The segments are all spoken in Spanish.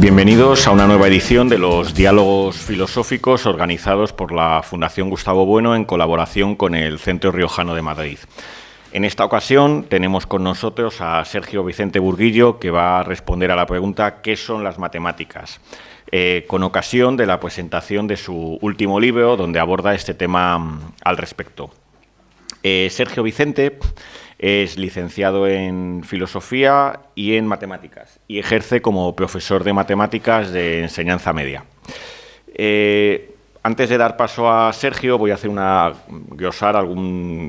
Bienvenidos a una nueva edición de los Diálogos Filosóficos organizados por la Fundación Gustavo Bueno en colaboración con el Centro Riojano de Madrid. En esta ocasión tenemos con nosotros a Sergio Vicente Burguillo, que va a responder a la pregunta ¿qué son las matemáticas?, con ocasión de la presentación de su último libro, donde aborda este tema al respecto. Sergio Vicente es licenciado en Filosofía y en Matemáticas y ejerce como profesor de Matemáticas de enseñanza media. Antes de dar paso a Sergio, voy a hacer glosar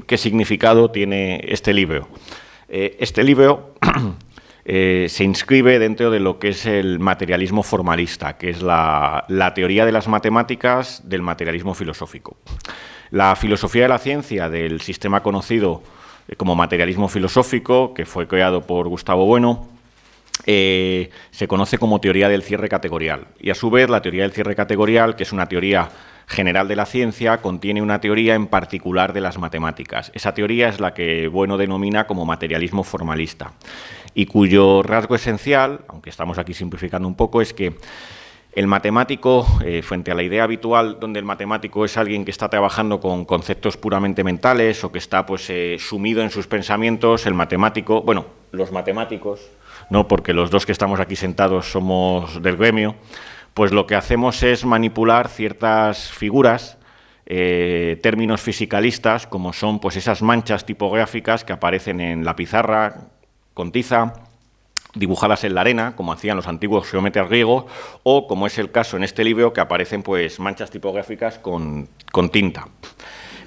qué significado tiene este libro. Este libro se inscribe dentro de lo que es el materialismo formalista, que es la teoría de las matemáticas del materialismo filosófico. La filosofía de la ciencia del sistema conocido como materialismo filosófico, que fue creado por Gustavo Bueno, se conoce como teoría del cierre categorial. Y a su vez, la teoría del cierre categorial, que es una teoría general de la ciencia, contiene una teoría en particular de las matemáticas. Esa teoría es la que Bueno denomina como materialismo formalista, y cuyo rasgo esencial, aunque estamos aquí simplificando un poco, es que el matemático, frente a la idea habitual donde el matemático es alguien que está trabajando con conceptos puramente mentales o que está sumido en sus pensamientos, el matemático, bueno, los matemáticos, no, porque los dos que estamos aquí sentados somos del gremio, pues lo que hacemos es manipular ciertas figuras, términos fisicalistas, como son pues esas manchas tipográficas que aparecen en la pizarra con tiza, dibujadas en la arena, como hacían los antiguos geómetras griegos, o, como es el caso en este libro, que aparecen pues manchas tipográficas con tinta.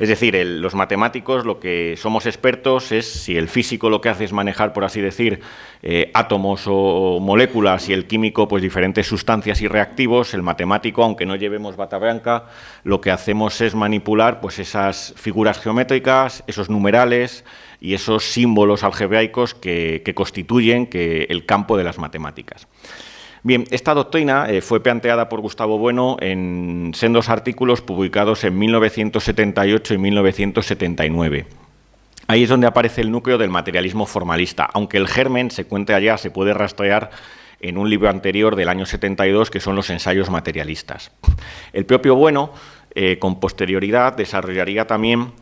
Es decir, los matemáticos lo que somos expertos es, si el físico lo que hace es manejar, por así decir, átomos o moléculas, y el químico pues diferentes sustancias y reactivos, el matemático, aunque no llevemos bata blanca, lo que hacemos es manipular pues esas figuras geométricas, esos numerales y esos símbolos algebraicos que constituyen el campo de las matemáticas. Bien, esta doctrina fue planteada por Gustavo Bueno en sendos artículos publicados en 1978 y 1979. Ahí es donde aparece el núcleo del materialismo formalista, aunque el germen se puede rastrear en un libro anterior del año 72, que son los ensayos materialistas. El propio Bueno, con posterioridad, desarrollaría también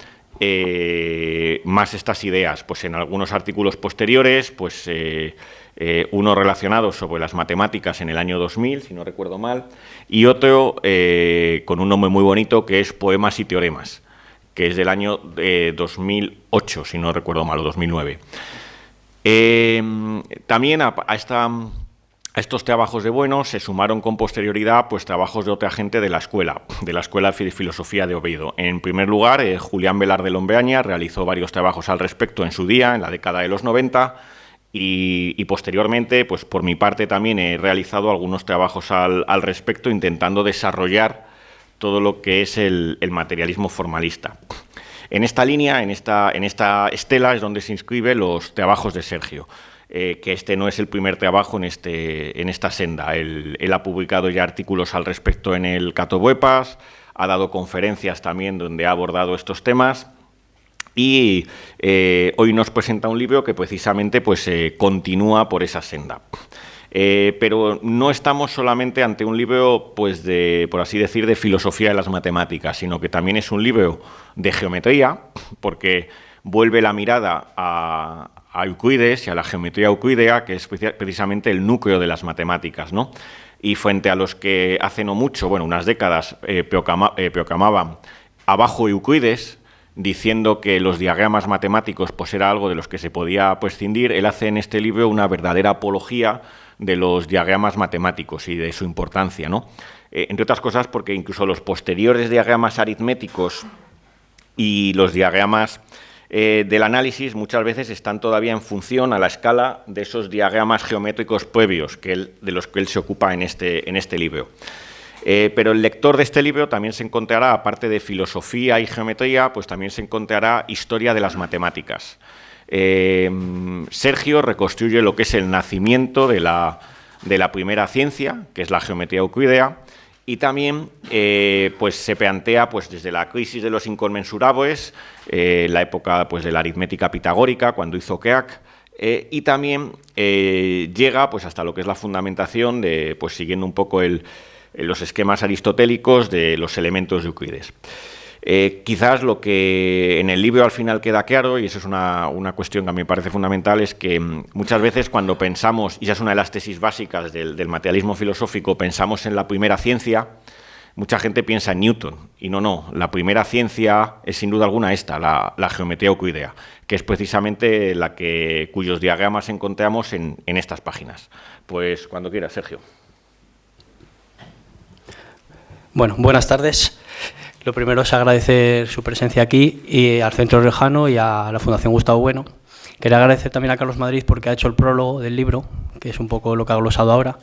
más estas ideas, pues en algunos artículos posteriores, pues uno relacionado sobre las matemáticas en el año 2000, si no recuerdo mal, y otro con un nombre muy bonito, que es Poemas y Teoremas, que es del año 2008, si no recuerdo mal, o 2009. También a estos trabajos de Bueno se sumaron con posterioridad pues trabajos de otra gente de la Escuela de Filosofía de Oviedo. En primer lugar, Julián Velar de Lombeaña realizó varios trabajos al respecto en su día, en la década de los 90, y posteriormente, pues por mi parte también he realizado algunos trabajos al respecto, intentando desarrollar todo lo que es el materialismo formalista. En esta línea, en esta estela, es donde se inscriben los trabajos de Sergio. Que este no es el primer trabajo en esta senda. Él ha publicado ya artículos al respecto en el Catobuepas, ha dado conferencias también donde ha abordado estos temas, y hoy nos presenta un libro que precisamente pues, continúa por esa senda. Pero no estamos solamente ante un libro, pues por así decir, de filosofía de las matemáticas, sino que también es un libro de geometría, porque vuelve la mirada a Euclides y a la geometría euclídea, que es precisamente el núcleo de las matemáticas, ¿no? Y frente a los que hace no mucho, bueno, unas décadas, proclamaban abajo Euclides, diciendo que los diagramas matemáticos pues era algo de los que se podía prescindir, él hace en este libro una verdadera apología de los diagramas matemáticos y de su importancia, ¿no? Entre otras cosas porque incluso los posteriores diagramas aritméticos y los diagramas del análisis muchas veces están todavía en función a la escala de esos diagramas geométricos previos de los que él se ocupa en este libro. Pero el lector de este libro también se encontrará, aparte de filosofía y geometría, pues también se encontrará historia de las matemáticas. Sergio reconstruye lo que es el nacimiento de la primera ciencia, que es la geometría euclídea, y también pues se plantea pues, desde la crisis de los inconmensurables, la época pues, de la aritmética pitagórica, cuando hizo Keck, y también llega pues, hasta lo que es la fundamentación, pues, siguiendo un poco los esquemas aristotélicos de los elementos de Euclides. Quizás lo que en el libro al final queda claro, y eso es una cuestión que a mí me parece fundamental, es que muchas veces cuando pensamos, y esa es una de las tesis básicas del materialismo filosófico, pensamos en la primera ciencia, mucha gente piensa en Newton, y no, la primera ciencia es sin duda alguna esta, la geometría euclídea, que es precisamente cuyos diagramas encontramos en estas páginas. Pues cuando quieras, Sergio. Bueno, buenas tardes. Lo primero es agradecer su presencia aquí y al Centro Riojano y a la Fundación Gustavo Bueno. Quería agradecer también a Carlos Madrid porque ha hecho el prólogo del libro, que es un poco lo que ha glosado ahora.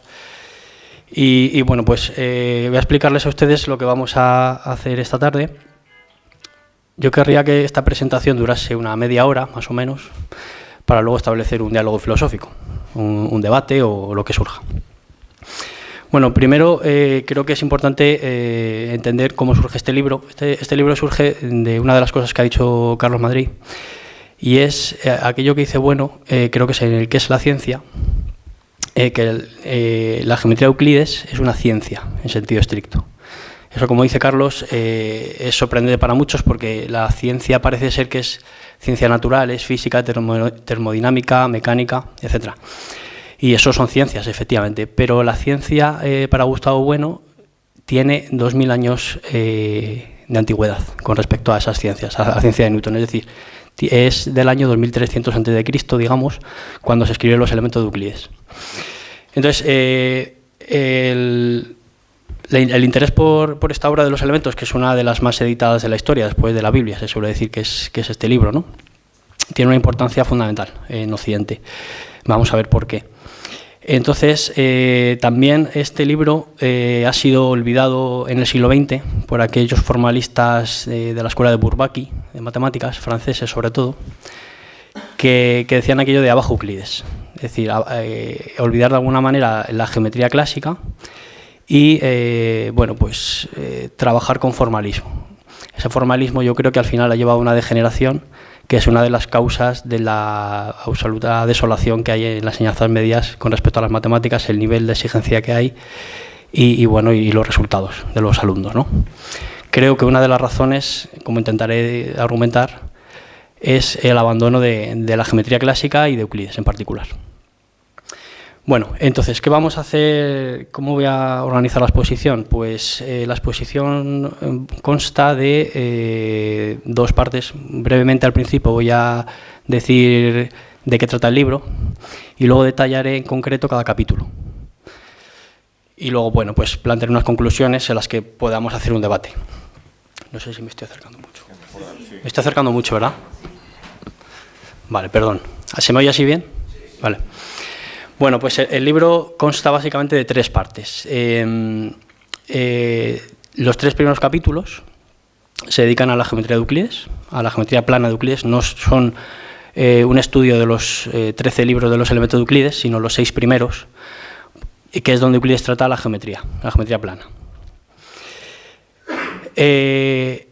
Y bueno, pues voy a explicarles a ustedes lo que vamos a hacer esta tarde. Yo querría que esta presentación durase una media hora, más o menos, para luego establecer un diálogo filosófico, un debate o lo que surja. Bueno, primero creo que es importante entender cómo surge este libro. Este libro surge de una de las cosas que ha dicho Carlos Madrid, y es aquello que dice, bueno, creo que es en el que es la ciencia, que la geometría de Euclides es una ciencia en sentido estricto. Eso, como dice Carlos, es sorprendente para muchos porque la ciencia parece ser que es ciencia natural, es física, termodinámica, mecánica, etcétera. Y eso son ciencias, efectivamente, pero la ciencia, para Gustavo Bueno, tiene 2000 años de antigüedad con respecto a esas ciencias, a la ciencia de Newton. Es decir, es del año 2300 a.C., digamos, cuando se escribieron los elementos de Euclides. Entonces, el interés por esta obra de los elementos, que es una de las más editadas de la historia, después de la Biblia, se suele decir que es este libro, ¿no?, tiene una importancia fundamental en Occidente. Vamos a ver por qué. Entonces, también este libro ha sido olvidado en el siglo XX por aquellos formalistas de la escuela de Bourbaki, de matemáticas, franceses sobre todo, que decían aquello de abajo Euclides. Es decir, olvidar de alguna manera la geometría clásica y bueno, pues trabajar con formalismo. Ese formalismo yo creo que al final ha llevado a una degeneración, que es una de las causas de la absoluta desolación que hay en las enseñanzas medias con respecto a las matemáticas, el nivel de exigencia que hay y los resultados de los alumnos, ¿no? Creo que una de las razones, como intentaré argumentar, es el abandono de la geometría clásica y de Euclides en particular. Bueno, entonces, ¿qué vamos a hacer? ¿Cómo voy a organizar la exposición? Pues la exposición consta de dos partes. Brevemente al principio voy a decir de qué trata el libro y luego detallaré en concreto cada capítulo. Y luego, bueno, pues plantearé unas conclusiones en las que podamos hacer un debate. No sé si me estoy acercando mucho. Me estoy acercando mucho, ¿verdad? Vale, perdón. ¿Se me oye así bien? Vale. Bueno, pues el libro consta básicamente de tres partes. Los tres primeros capítulos se dedican a la geometría de Euclides, a la geometría plana de Euclides. No son un estudio de los 13 libros de los elementos de Euclides, sino los 6 primeros, que es donde Euclides trata la geometría plana.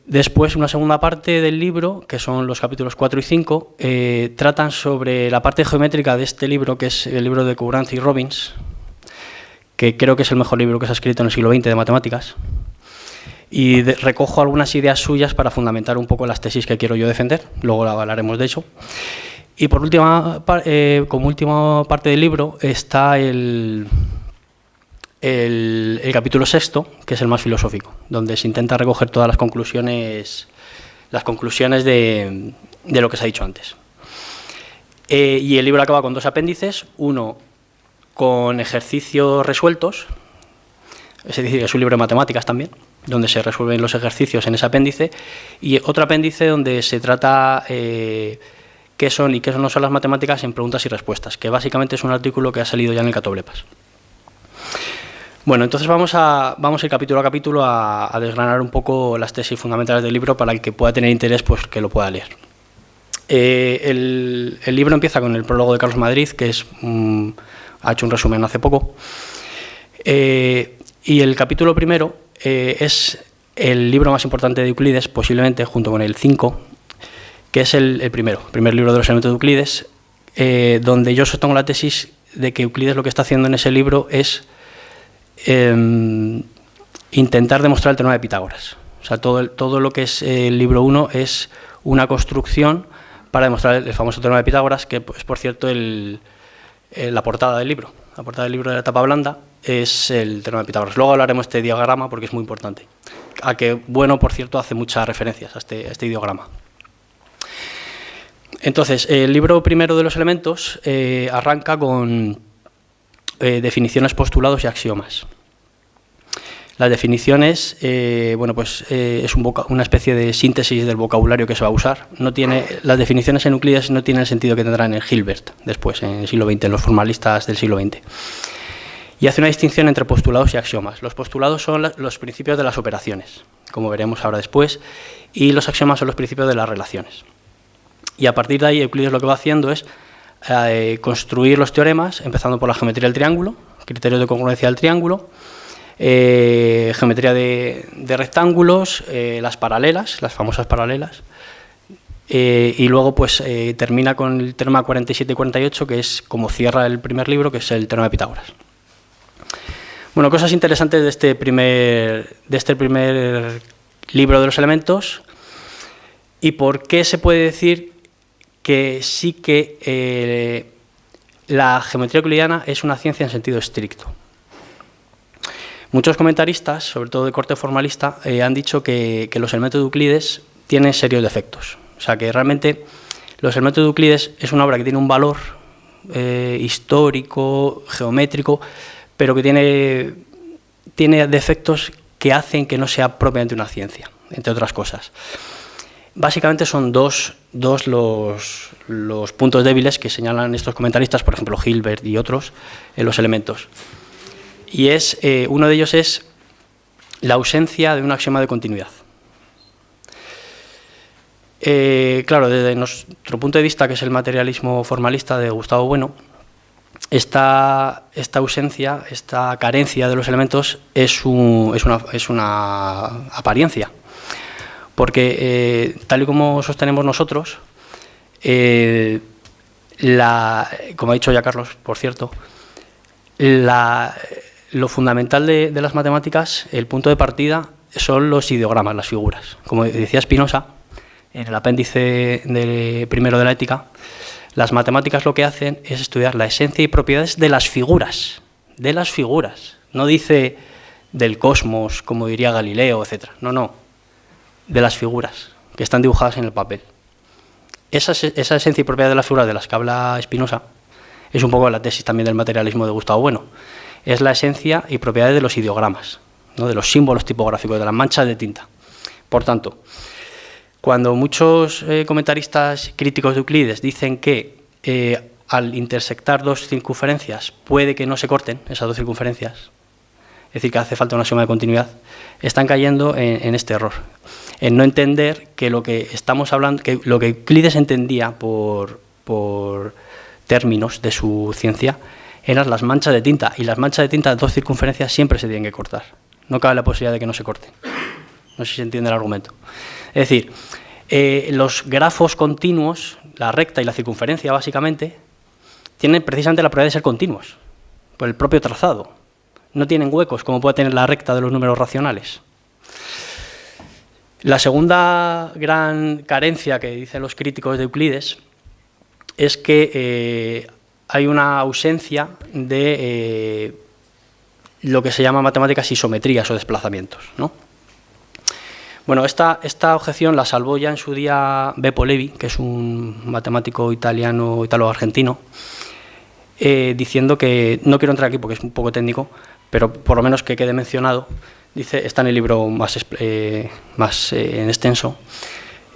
Después, una segunda parte del libro, que son los capítulos 4 y 5, tratan sobre la parte geométrica de este libro, que es el libro de Courant y Robbins, que creo que es el mejor libro que se ha escrito en el siglo XX de matemáticas, y recojo algunas ideas suyas para fundamentar un poco las tesis que quiero yo defender, luego hablaremos de eso. Y por última, como última parte del libro está el capítulo sexto, que es el más filosófico, donde se intenta recoger todas las conclusiones de lo que se ha dicho antes. Y el libro acaba con 2 apéndices, uno con ejercicios resueltos, es decir, es un libro de matemáticas también, donde se resuelven los ejercicios en ese apéndice, y otro apéndice donde se trata qué son y qué no son las matemáticas en preguntas y respuestas, que básicamente es un artículo que ha salido ya en el Catoblepas. Bueno, entonces vamos a ir capítulo a capítulo a desgranar un poco las tesis fundamentales del libro para el que pueda tener interés, pues que lo pueda leer. El libro empieza con el prólogo de Carlos Madrid, que ha hecho un resumen hace poco, y el capítulo primero es el libro más importante de Euclides, posiblemente junto con el 5, que es el primer libro de los elementos de Euclides, donde yo sostengo la tesis de que Euclides lo que está haciendo en ese libro es intentar demostrar el teorema de Pitágoras. O sea, todo lo que es el libro 1 es una construcción para demostrar el famoso teorema de Pitágoras, que es, por cierto, la portada del libro. La portada del libro de la tapa blanda es el teorema de Pitágoras. Luego hablaremos de este diagrama porque es muy importante. A que, bueno, por cierto, hace muchas referencias a este diagrama. Entonces, el libro primero de los elementos arranca con definiciones, postulados y axiomas. Las definiciones, es una especie de síntesis del vocabulario que se va a usar. Las definiciones en Euclides no tienen el sentido que tendrán en Hilbert después, en el siglo XX, en los formalistas del siglo XX. Y hace una distinción entre postulados y axiomas. Los postulados son los principios de las operaciones, como veremos ahora después, y los axiomas son los principios de las relaciones. Y a partir de ahí, Euclides lo que va haciendo es construir los teoremas, empezando por la geometría del triángulo, criterios de congruencia del triángulo, geometría de rectángulos, las paralelas, las famosas paralelas, y luego pues termina con el teorema 47 y 48, que es como cierra el primer libro, que es el teorema de Pitágoras. Bueno, cosas interesantes de este primer libro de los elementos, y por qué se puede decir que sí que la geometría euclidiana es una ciencia en sentido estricto. Muchos comentaristas, sobre todo de corte formalista, han dicho que los elementos de Euclides tienen serios defectos. O sea, que realmente los elementos de Euclides es una obra que tiene un valor histórico, geométrico, pero que tiene defectos que hacen que no sea propiamente una ciencia, entre otras cosas. Básicamente son dos los puntos débiles que señalan estos comentaristas, por ejemplo Hilbert y otros, en los elementos. Y uno de ellos es la ausencia de un axioma de continuidad. Claro, desde nuestro punto de vista, que es el materialismo formalista de Gustavo Bueno, esta ausencia, esta carencia de los elementos es una apariencia. Porque, tal y como sostenemos nosotros, como ha dicho ya Carlos, por cierto, lo fundamental de las matemáticas, el punto de partida, son los ideogramas, las figuras. Como decía Spinoza, en el apéndice primero de la Ética, las matemáticas lo que hacen es estudiar la esencia y propiedades de las figuras. De las figuras. No dice del cosmos, como diría Galileo, etc. No. De las figuras que están dibujadas en el papel. Esa esencia y propiedad de las figuras de las que habla Spinoza es un poco la tesis también del materialismo de Gustavo Bueno. Es la esencia y propiedades de los ideogramas, ¿no? De los símbolos tipográficos, de las manchas de tinta. Por tanto, cuando muchos comentaristas críticos de Euclides dicen que al intersectar dos circunferencias puede que no se corten esas dos circunferencias, es decir, que hace falta una axioma de continuidad, están cayendo en este error, en no entender que lo que estamos hablando, que lo que Euclides entendía por términos de su ciencia eran las manchas de tinta, y las manchas de tinta de dos circunferencias siempre se tienen que cortar. No cabe la posibilidad de que no se corten. No sé si se entiende el argumento. Es decir, los grafos continuos, la recta y la circunferencia básicamente, tienen precisamente la propiedad de ser continuos, por el propio trazado. No tienen huecos como puede tener la recta de los números racionales. La segunda gran carencia que dicen los críticos de Euclides es que hay una ausencia de lo que se llama matemáticas isometrías o desplazamientos, ¿no? Bueno, esta objeción la salvó ya en su día Beppo Levi, que es un matemático italo-argentino, diciendo que, no quiero entrar aquí porque es un poco técnico, pero por lo menos que quede mencionado, dice, está en el libro más en extenso,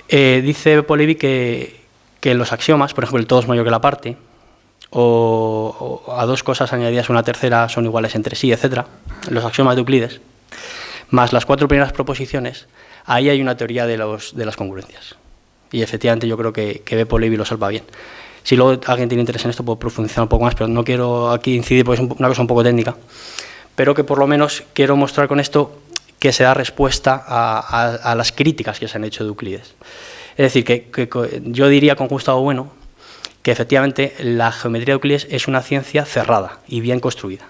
dice Beppo Levi que en los axiomas, por ejemplo, el todo es mayor que la parte, o a dos cosas añadidas una tercera son iguales entre sí, etc., los axiomas de Euclides, más las cuatro primeras proposiciones, ahí hay una teoría de las congruencias. Y efectivamente yo creo que Beppo Levi lo salva bien. Si luego alguien tiene interés en esto, puedo profundizar un poco más, pero no quiero aquí incidir porque es una cosa un poco técnica, pero que por lo menos quiero mostrar con esto que se da respuesta a las críticas que se han hecho de Euclides. Es decir, que yo diría con Gustavo Bueno que efectivamente la geometría de Euclides es una ciencia cerrada y bien construida,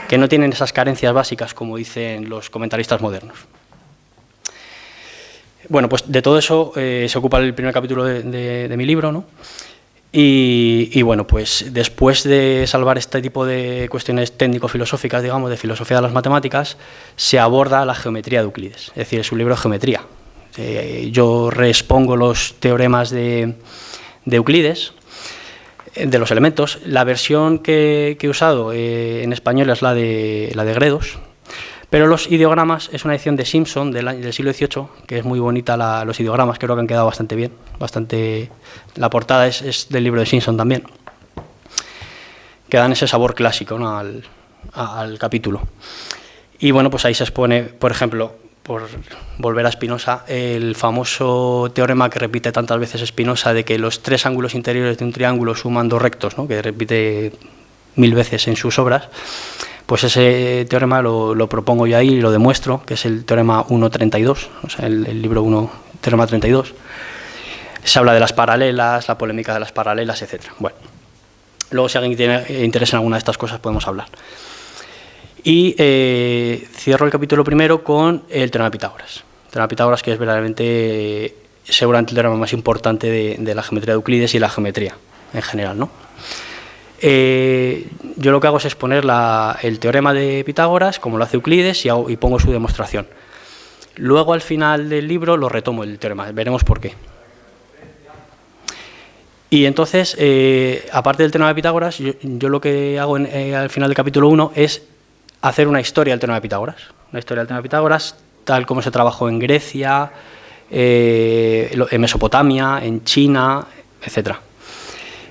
que no tienen esas carencias básicas como dicen los comentaristas modernos. Bueno, pues de todo eso se ocupa el primer capítulo de mi libro, ¿no? Y bueno, pues después de salvar este tipo de cuestiones técnico-filosóficas, digamos, de filosofía de las matemáticas, se aborda la geometría de Euclides, es decir, es un libro de geometría. Yo reexpongo los teoremas de Euclides, de los elementos. La versión que he usado en español es la de Gredos, pero los ideogramas es una edición de Simpson del siglo XVIII, que es muy bonita. Los ideogramas creo que han quedado bastante bien. La portada es del libro de Simpson también, que dan ese sabor clásico, ¿no?, al capítulo. Y bueno, pues ahí se expone, por ejemplo, por volver a Spinoza, el famoso teorema que repite tantas veces Spinoza de que los 3 ángulos interiores de un triángulo suman 2 rectos, ¿no?, que repite 1000 veces en sus obras. Pues ese teorema lo propongo yo ahí y lo demuestro, que es el teorema 1.32, o sea, el libro 1, teorema 32. Se habla de las paralelas, la polémica de las paralelas, etc. Bueno, luego si alguien tiene interés en alguna de estas cosas podemos hablar. Y cierro el capítulo primero con el teorema de Pitágoras. El teorema de Pitágoras, que es verdaderamente, seguramente el teorema más importante de la geometría de Euclides y la geometría en general, ¿no? Yo lo que hago es exponer el teorema de Pitágoras, como lo hace Euclides, y pongo su demostración. Luego, al final del libro, lo retomo el teorema, veremos por qué. Y entonces, aparte del teorema de Pitágoras, yo lo que hago al final del capítulo 1 es hacer una historia del teorema de Pitágoras. Una historia del teorema de Pitágoras, tal como se trabajó en Grecia, en Mesopotamia, en China, etcétera.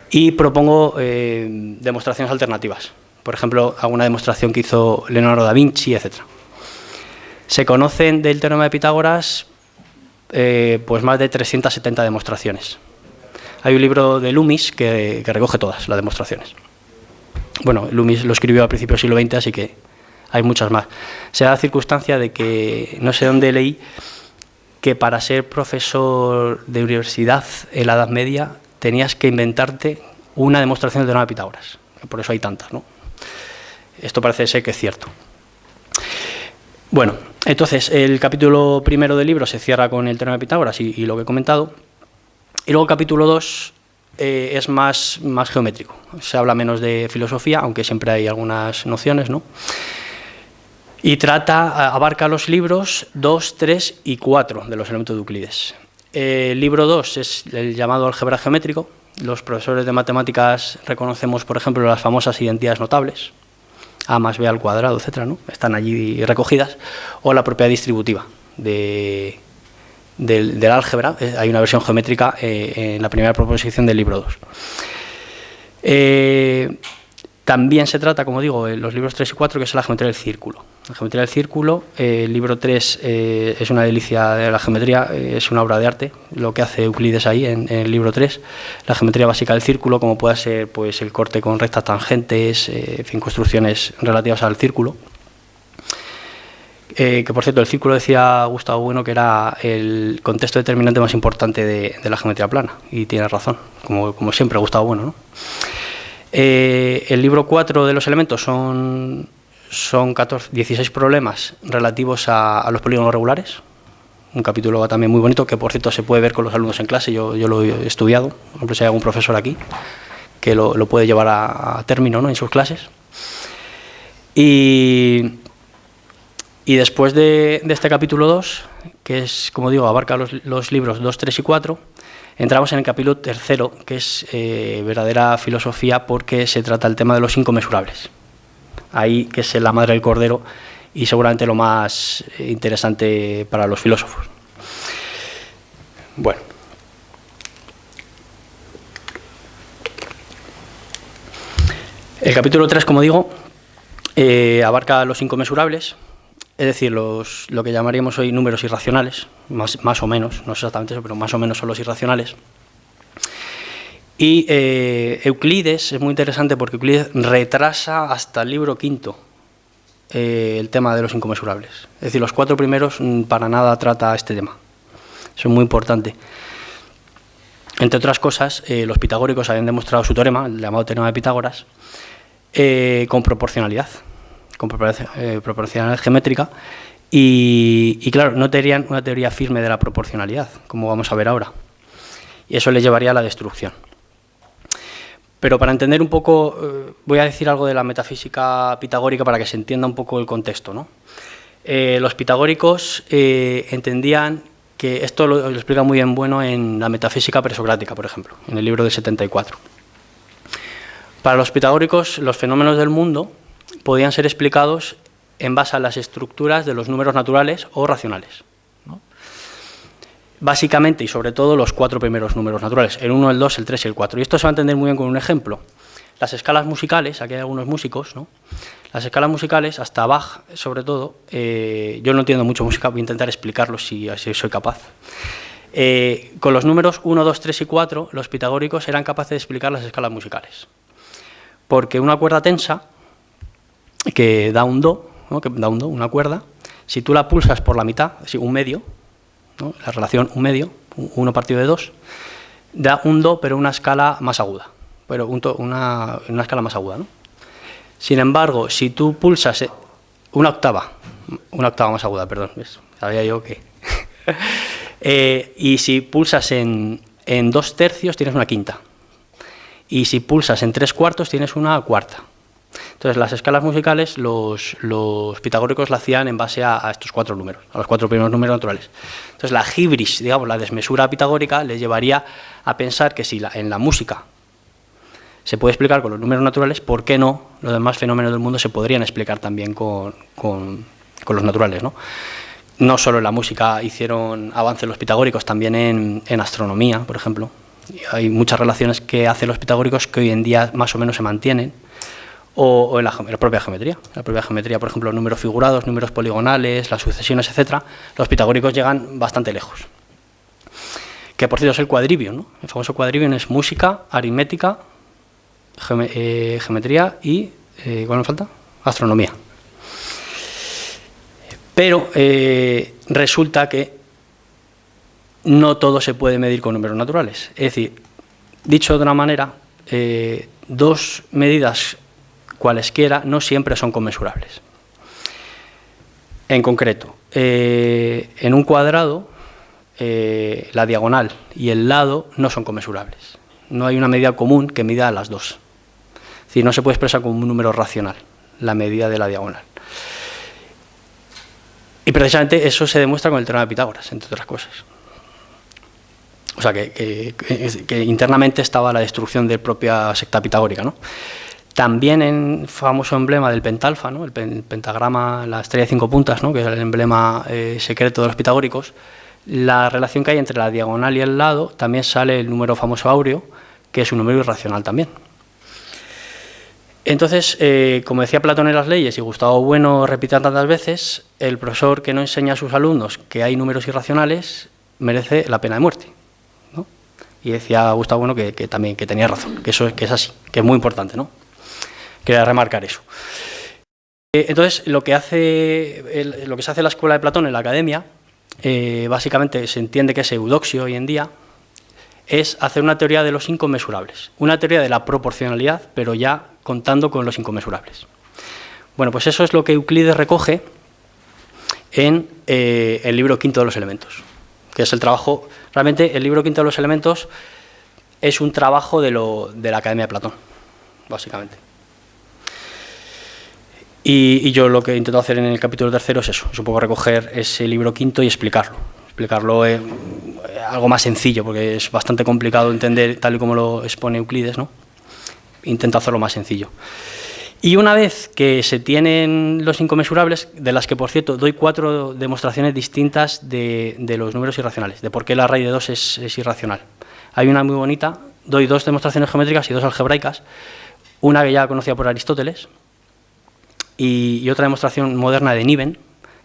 Y propongo demostraciones alternativas. Por ejemplo, alguna demostración que hizo Leonardo da Vinci, etc. Se conocen del teorema de Pitágoras pues más de 370 demostraciones. Hay un libro de Loomis que recoge todas las demostraciones. Bueno, Loomis lo escribió a principios del siglo XX, así que hay muchas más. Se da la circunstancia de que, no sé dónde leí, que para ser profesor de universidad en la Edad Media tenías que inventarte una demostración del teorema de Pitágoras. Por eso hay tantas, ¿no? Esto parece ser que es cierto. Bueno, entonces el capítulo primero del libro se cierra con el teorema de Pitágoras y lo que he comentado. Y luego el capítulo 2 es más geométrico. Se habla menos de filosofía, aunque siempre hay algunas nociones, ¿no? Y abarca los libros 2, 3 y 4 de los elementos de Euclides. El libro 2 es el llamado álgebra geométrico. Los profesores de matemáticas reconocemos, por ejemplo, las famosas identidades notables, a más b al cuadrado, etcétera, ¿no? Están allí recogidas, o la propiedad distributiva del álgebra. Hay una versión geométrica en la primera proposición del libro 2. También se trata, como digo, en los libros 3 y 4, que es la geometría del círculo. La geometría del círculo, el libro 3 es una delicia de la geometría, es una obra de arte, lo que hace Euclides ahí en el libro 3. La geometría básica del círculo, como puede ser pues, el corte con rectas tangentes, en fin, construcciones relativas al círculo. Que por cierto, el círculo, decía Gustavo Bueno, que era el contexto determinante más importante de la geometría plana, y tiene razón, como siempre Gustavo Bueno, ¿no? El libro 4 de los elementos son 16 problemas relativos a los polígonos regulares, un capítulo también muy bonito, que por cierto se puede ver con los alumnos en clase. Yo lo he estudiado, por ejemplo, si hay algún profesor aquí que lo puede llevar a término, ¿no?, en sus clases. Y después de este capítulo 2, que es, como digo, abarca los libros 2, 3 y 4, entramos en el capítulo 3, que es verdadera filosofía, porque se trata el tema de los inconmensurables. Ahí, que es la madre del cordero y seguramente lo más interesante para los filósofos. Bueno. El capítulo 3, como digo, abarca los inconmensurables. Es decir, lo que llamaríamos hoy números irracionales, más o menos, no exactamente eso, pero más o menos son los irracionales. Y Euclides es muy interesante porque Euclides retrasa hasta el libro 5 el tema de los inconmensurables. Es decir, los 4 primeros para nada trata este tema. Eso es muy importante. Entre otras cosas, los pitagóricos habían demostrado su teorema, el llamado teorema de Pitágoras, con proporcionalidad geométrica, y claro, no tenían una teoría firme de la proporcionalidad, como vamos a ver ahora, y eso les llevaría a la destrucción. Pero para entender un poco, voy a decir algo de la metafísica pitagórica para que se entienda un poco el contexto, ¿no? Los pitagóricos entendían que esto lo explica muy bien Bueno en la metafísica presocrática, por ejemplo, en el libro del 74. Para los pitagóricos, los fenómenos del mundo podían ser explicados en base a las estructuras de los números naturales o racionales, ¿no? Básicamente y sobre todo los 4 primeros números naturales, el 1, el 2, el 3 y el 4. Y esto se va a entender muy bien con un ejemplo. Las escalas musicales, aquí hay algunos músicos, ¿no? Las escalas musicales, hasta Bach sobre todo, yo no entiendo mucho música, voy a intentar explicarlo si soy capaz. Con los números 1, 2, 3 y 4, los pitagóricos eran capaces de explicar las escalas musicales. Porque una cuerda tensa, que da un do, ¿no? Que da un do, una cuerda, si tú la pulsas por la mitad, así, un medio, ¿no? La relación un medio, 1 partido de 2, da un do, pero una escala más aguda, pero una escala más aguda, ¿no? Sin embargo, si tú pulsas una octava más aguda, perdón, ¿ves? Sabía yo que... y si pulsas en 2 tercios tienes una quinta, y si pulsas en 3 cuartos tienes una cuarta. Entonces, las escalas musicales los pitagóricos la hacían en base a estos 4 números, a los 4 primeros números naturales. Entonces, la hibris, digamos, la desmesura pitagórica, les llevaría a pensar que si en la música se puede explicar con los números naturales, ¿por qué no los demás fenómenos del mundo se podrían explicar también con los naturales, ¿no? No solo en la música hicieron avances los pitagóricos, también en astronomía, por ejemplo. Hay muchas relaciones que hacen los pitagóricos que hoy en día más o menos se mantienen, o en la propia geometría. La propia geometría, por ejemplo, números figurados, números poligonales, las sucesiones, etcétera. Los pitagóricos llegan bastante lejos. Que, por cierto, es el quadrivium, ¿no? El famoso quadrivium es música, aritmética, geometría y, ¿cuál me falta? Astronomía. Pero resulta que no todo se puede medir con números naturales. Es decir, dicho de una manera, 2 medidas cualesquiera no siempre son conmensurables. En concreto, en un cuadrado, la diagonal y el lado no son conmensurables. No hay una medida común que mida las dos. Es decir, no se puede expresar como un número racional la medida de la diagonal. Y precisamente eso se demuestra con el teorema de Pitágoras, entre otras cosas. O sea, que internamente estaba la destrucción de propia secta pitagórica, ¿no? También en el famoso emblema del pentalfa, ¿no? El pentagrama, la estrella de 5 puntas, ¿no? Que es el emblema secreto de los pitagóricos, la relación que hay entre la diagonal y el lado, también sale el número famoso áureo, que es un número irracional también. Entonces, como decía Platón en las leyes y Gustavo Bueno repite tantas veces, el profesor que no enseña a sus alumnos que hay números irracionales merece la pena de muerte, ¿no? Y decía Gustavo Bueno que también que tenía razón, que eso que es así, que es muy importante, ¿no? Quería remarcar eso. Entonces, lo que se hace en la escuela de Platón, en la academia, básicamente se entiende que es eudoxio hoy en día, es hacer una teoría de los inconmensurables, una teoría de la proporcionalidad, pero ya contando con los inconmensurables. Bueno, pues eso es lo que Euclides recoge en el libro quinto de los elementos, que es el trabajo, realmente el libro quinto de los elementos es un trabajo de la Academia de Platón, básicamente. Y yo lo que intento hacer en el capítulo tercero es eso, es un poco recoger ese libro quinto y explicarlo algo más sencillo, porque es bastante complicado de entender tal y como lo expone Euclides, ¿no? Intento hacerlo más sencillo. Y una vez que se tienen los inconmensurables, de las que, por cierto, doy 4 demostraciones distintas de los números irracionales, de por qué la raíz de 2 es irracional. Hay una muy bonita, doy 2 demostraciones geométricas y 2 algebraicas, una que ya conocía por Aristóteles y otra demostración moderna de Niven,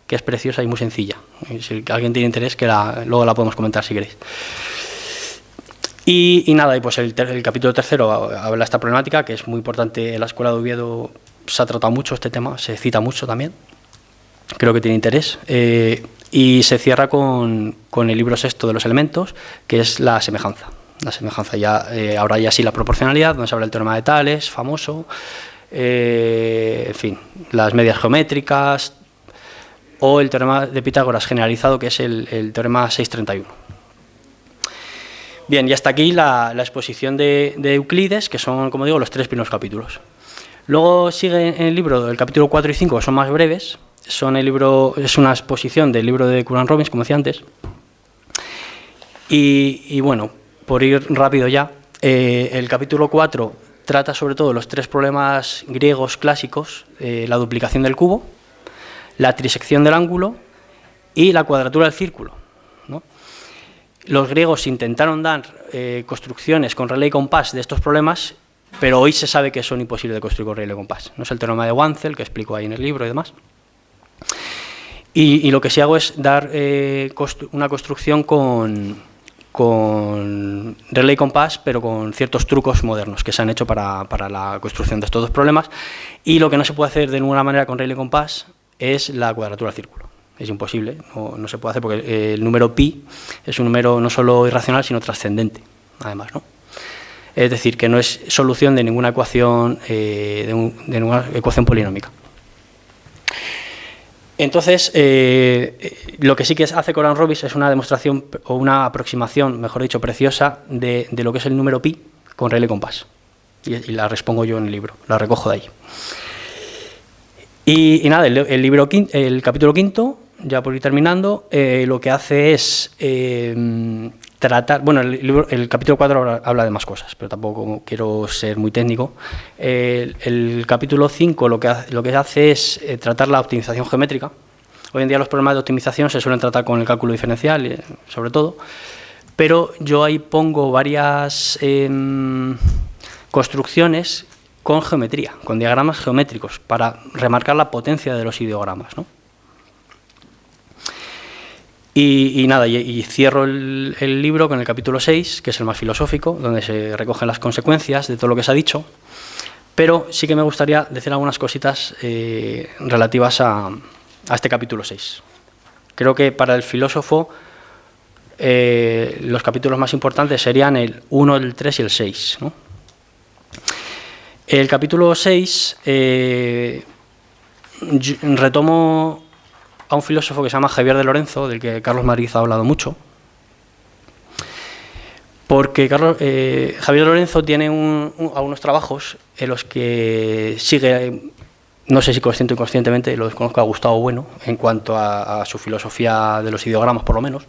que es preciosa y muy sencilla. Si alguien tiene interés, luego la podemos comentar si queréis. Y nada, y pues el capítulo tercero habla de esta problemática, que es muy importante en la Escuela de Oviedo, se ha tratado mucho este tema, se cita mucho también, creo que tiene interés, y se cierra con el libro sexto de los elementos, que es la semejanza, La semejanza ya, ahora ya sí la proporcionalidad, donde se habla del teorema de Tales, famoso, en fin, las medias geométricas, o el teorema de Pitágoras generalizado, que es el teorema 631. Bien, y hasta aquí la exposición de Euclides, que son, como digo, los 3 primeros capítulos. Luego sigue en el libro el capítulo 4 y 5, que son más breves. Es una exposición del libro de Curran Robbins, como decía antes. Y bueno, por ir rápido ya, el capítulo 4 trata sobre todo los 3 problemas griegos clásicos, la duplicación del cubo, la trisección del ángulo y la cuadratura del círculo, ¿no? Los griegos intentaron dar construcciones con regla y compás de estos problemas, pero hoy se sabe que son imposibles de construir con regla y compás. No es el teorema de Wanzel, que explico ahí en el libro y demás. Y lo que sí hago es dar una construcción con regla y compás, pero con ciertos trucos modernos que se han hecho para la construcción de estos 2 problemas. Y lo que no se puede hacer de ninguna manera con regla y compás es la cuadratura del círculo. Es imposible, no se puede hacer porque el número pi es un número no solo irracional, sino trascendente, además, ¿no? Es decir, que no es solución de ninguna ecuación, de ninguna ecuación polinómica. Entonces, lo que sí que hace Curran Robbins es una demostración o una aproximación, mejor dicho, preciosa de lo que es el número pi con regla y compás. Y la expongo yo en el libro, la recojo de ahí. Y nada, el capítulo 5, ya por ir terminando, lo que hace es tratar... Bueno, el capítulo 4 habla de más cosas, pero tampoco quiero ser muy técnico. El capítulo 5 lo que hace es tratar la optimización geométrica. Hoy en día los problemas de optimización se suelen tratar con el cálculo diferencial, sobre todo, pero yo ahí pongo varias construcciones con geometría, con diagramas geométricos, para remarcar la potencia de los ideogramas, ¿no? Y nada, y cierro el libro con el capítulo 6, que es el más filosófico, donde se recogen las consecuencias de todo lo que se ha dicho, pero sí que me gustaría decir algunas cositas relativas a este capítulo 6. Creo que para el filósofo los capítulos más importantes serían el 1, el 3 y el 6, ¿no? El capítulo 6 retomo a un filósofo que se llama Javier de Lorenzo, del que Carlos Madrid ha hablado mucho, porque Javier de Lorenzo tiene algunos trabajos en los que sigue, no sé si consciente o inconscientemente, lo desconozco, a Gustavo Bueno, en cuanto a su filosofía de los ideogramas, por lo menos.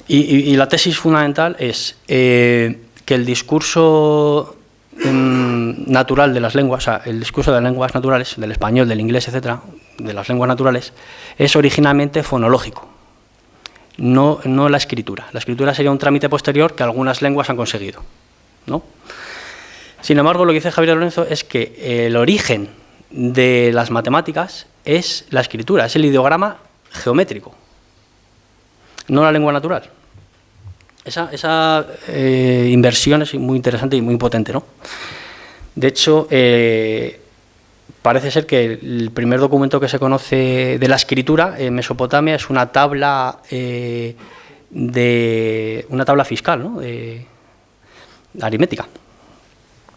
Y la tesis fundamental es que el discurso natural de las lenguas, o sea, el discurso de las lenguas naturales, del español, del inglés, etcétera, de las lenguas naturales, es originalmente fonológico, no la escritura. La escritura sería un trámite posterior que algunas lenguas han conseguido, ¿no? Sin embargo, lo que dice Javier Lorenzo es que el origen de las matemáticas es la escritura, es el ideograma geométrico, no la lengua natural. Esa inversión es muy interesante y muy potente, ¿no? De hecho, parece ser que el primer documento que se conoce de la escritura en Mesopotamia es una tabla fiscal, ¿no? Aritmética,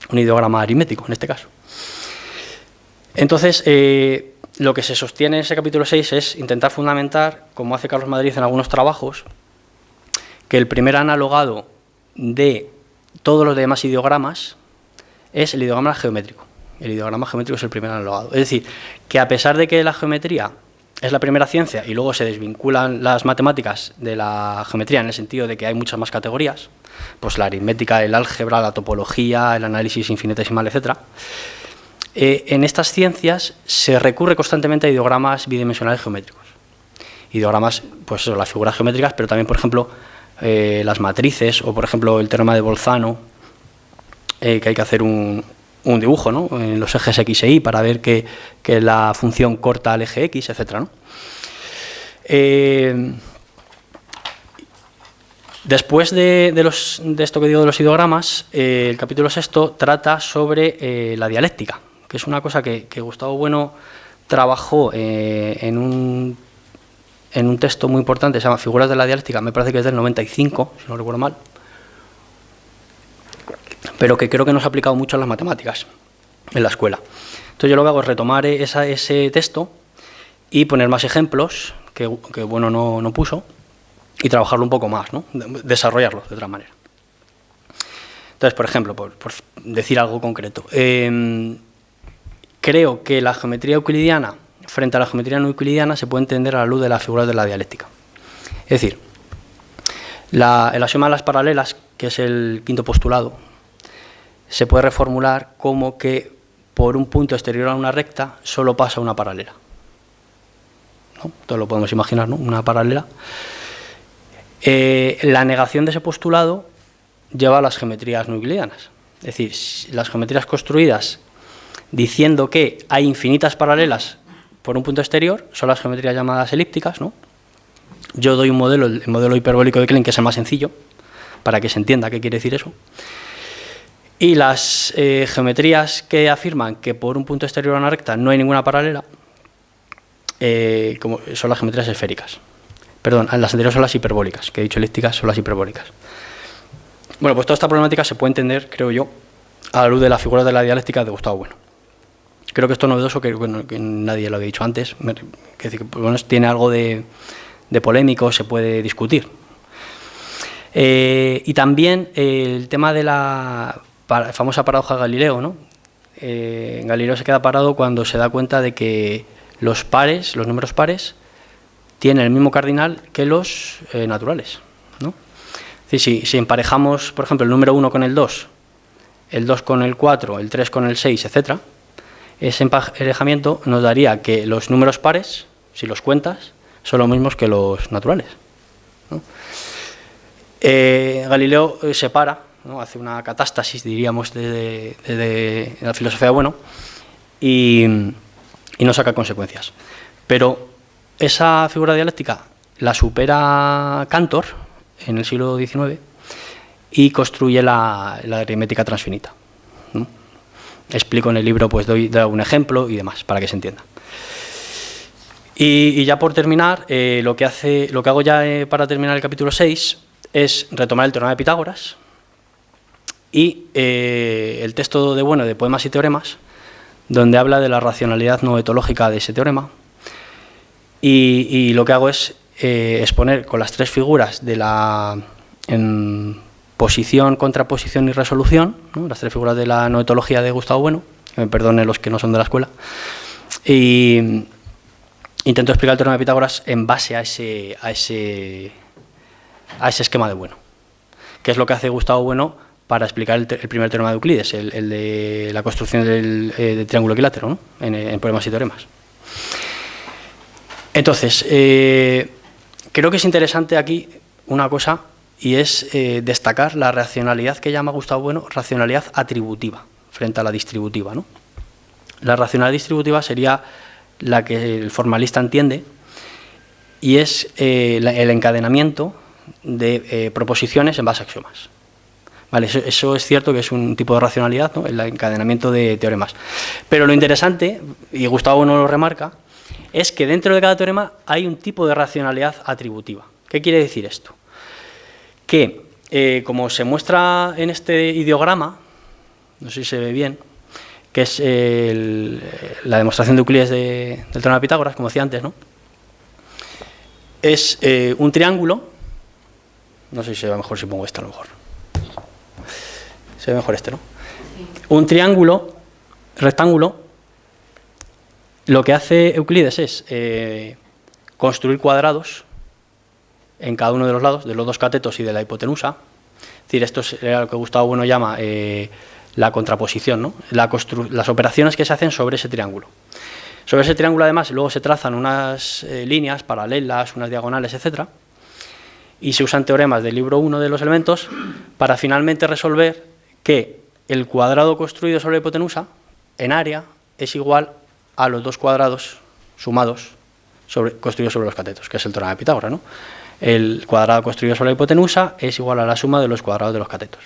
un ideograma aritmético en este caso. Entonces, lo que se sostiene en ese capítulo 6 es intentar fundamentar, como hace Carlos Madrid en algunos trabajos, que el primer analogado de todos los demás ideogramas es el ideograma geométrico. El ideograma geométrico es el primer analogado. Es decir, que a pesar de que la geometría es la primera ciencia y luego se desvinculan las matemáticas de la geometría en el sentido de que hay muchas más categorías, pues la aritmética, el álgebra, la topología, el análisis infinitesimal, etc. En estas ciencias se recurre constantemente a ideogramas bidimensionales geométricos. Ideogramas, pues eso, las figuras geométricas, pero también, por ejemplo, las matrices, o por ejemplo el teorema de Bolzano, que hay que hacer un dibujo, ¿no?, en los ejes X e Y para ver que la función corta al eje X, etc., ¿no? Después de esto que digo de los ideogramas, el capítulo 6 trata sobre la dialéctica, que es una cosa que Gustavo Bueno trabajó en en un texto muy importante, se llama Figuras de la dialéctica, me parece que es del 95, si no recuerdo mal, pero que creo que no se ha aplicado mucho a las matemáticas en la escuela. Entonces yo lo que hago es retomar ese texto y poner más ejemplos, que bueno no puso, y trabajarlo un poco más, ¿no? Desarrollarlo de otra manera. Entonces, por ejemplo, por decir algo concreto, creo que la geometría euclidiana frente a la geometría no euclidiana se puede entender a la luz de las figuras de la dialéctica. Es decir, el axioma de las paralelas, que es el quinto postulado, se puede reformular como que por un punto exterior a una recta solo pasa una paralela, ¿no? Entonces lo podemos imaginar, ¿no? Una paralela. La negación de ese postulado lleva a las geometrías no euclidianas. Es decir, las geometrías construidas diciendo que hay infinitas paralelas por un punto exterior son las geometrías llamadas elípticas, ¿no? Yo doy un modelo, el modelo hiperbólico de Klein, que es el más sencillo, para que se entienda qué quiere decir eso. Y las geometrías que afirman que por un punto exterior a una recta no hay ninguna paralela, como son las geometrías esféricas. Perdón, las anteriores son las hiperbólicas, que he dicho elípticas, son las hiperbólicas. Bueno, pues toda esta problemática se puede entender, creo yo, a la luz de las figuras de la dialéctica de Gustavo Bueno. Creo que esto es novedoso, que nadie lo había dicho antes, que bueno, tiene algo de polémico, se puede discutir. Y también el tema de la famosa paradoja de Galileo, ¿no? Galileo se queda parado cuando se da cuenta de que los números pares, tienen el mismo cardinal que los naturales, ¿no? Es decir, si emparejamos, por ejemplo, el número 1 con el 2 con el 4, el 3 con el 6, etc., ese emparejamiento nos daría que los números pares, si los cuentas, son los mismos que los naturales, ¿no? Galileo separa, ¿no? Hace una catástasis, diríamos, de la filosofía de Bueno, y no saca consecuencias. Pero esa figura dialéctica la supera Cantor en el siglo XIX y construye la aritmética transfinita, ¿no? Explico en el libro, pues doy un ejemplo y demás, para que se entienda. Y ya por terminar, lo que hago ya para terminar el capítulo 6 es retomar el teorema de Pitágoras y el texto de Bueno de Poemas y Teoremas, donde habla de la racionalidad no etológica de ese teorema. Y lo que hago es exponer con las tres figuras de en posición, contraposición y resolución, ¿no? Las tres figuras de la noetología de Gustavo Bueno, que me perdonen los que no son de la escuela, y intento explicar el teorema de Pitágoras en base a ese esquema de Bueno, que es lo que hace Gustavo Bueno para explicar el primer teorema de Euclides, el de la construcción del triángulo equilátero, ¿no? en Poemas y Teoremas. Entonces, creo que es interesante aquí una cosa, y es destacar la racionalidad que llama Gustavo Bueno racionalidad atributiva frente a la distributiva, ¿no? La racionalidad distributiva sería la que el formalista entiende, y es el encadenamiento de proposiciones en base a axiomas. Vale, eso es cierto que es un tipo de racionalidad, ¿no? El encadenamiento de teoremas. Pero lo interesante, y Gustavo Bueno lo remarca, es que dentro de cada teorema hay un tipo de racionalidad atributiva. ¿Qué quiere decir esto? Que, como se muestra en este ideograma, no sé si se ve bien, que es la demostración de Euclides del teorema de Pitágoras, como decía antes, ¿no? Es un triángulo, no sé si se ve mejor si pongo esto a lo mejor. Se ve mejor este, ¿no? Un triángulo rectángulo. Lo que hace Euclides es construir cuadrados en cada uno de los lados, de los dos catetos y de la hipotenusa. Es decir, esto es lo que Gustavo Bueno llama la contraposición, ¿no? Las operaciones que se hacen sobre ese triángulo. Sobre ese triángulo, además, luego se trazan unas líneas paralelas, unas diagonales, etc. Y se usan teoremas del libro 1 de los elementos para finalmente resolver que el cuadrado construido sobre la hipotenusa, en área, es igual a los dos cuadrados sumados construidos sobre los catetos, que es el teorema de Pitágoras, ¿no? El cuadrado construido sobre la hipotenusa es igual a la suma de los cuadrados de los catetos.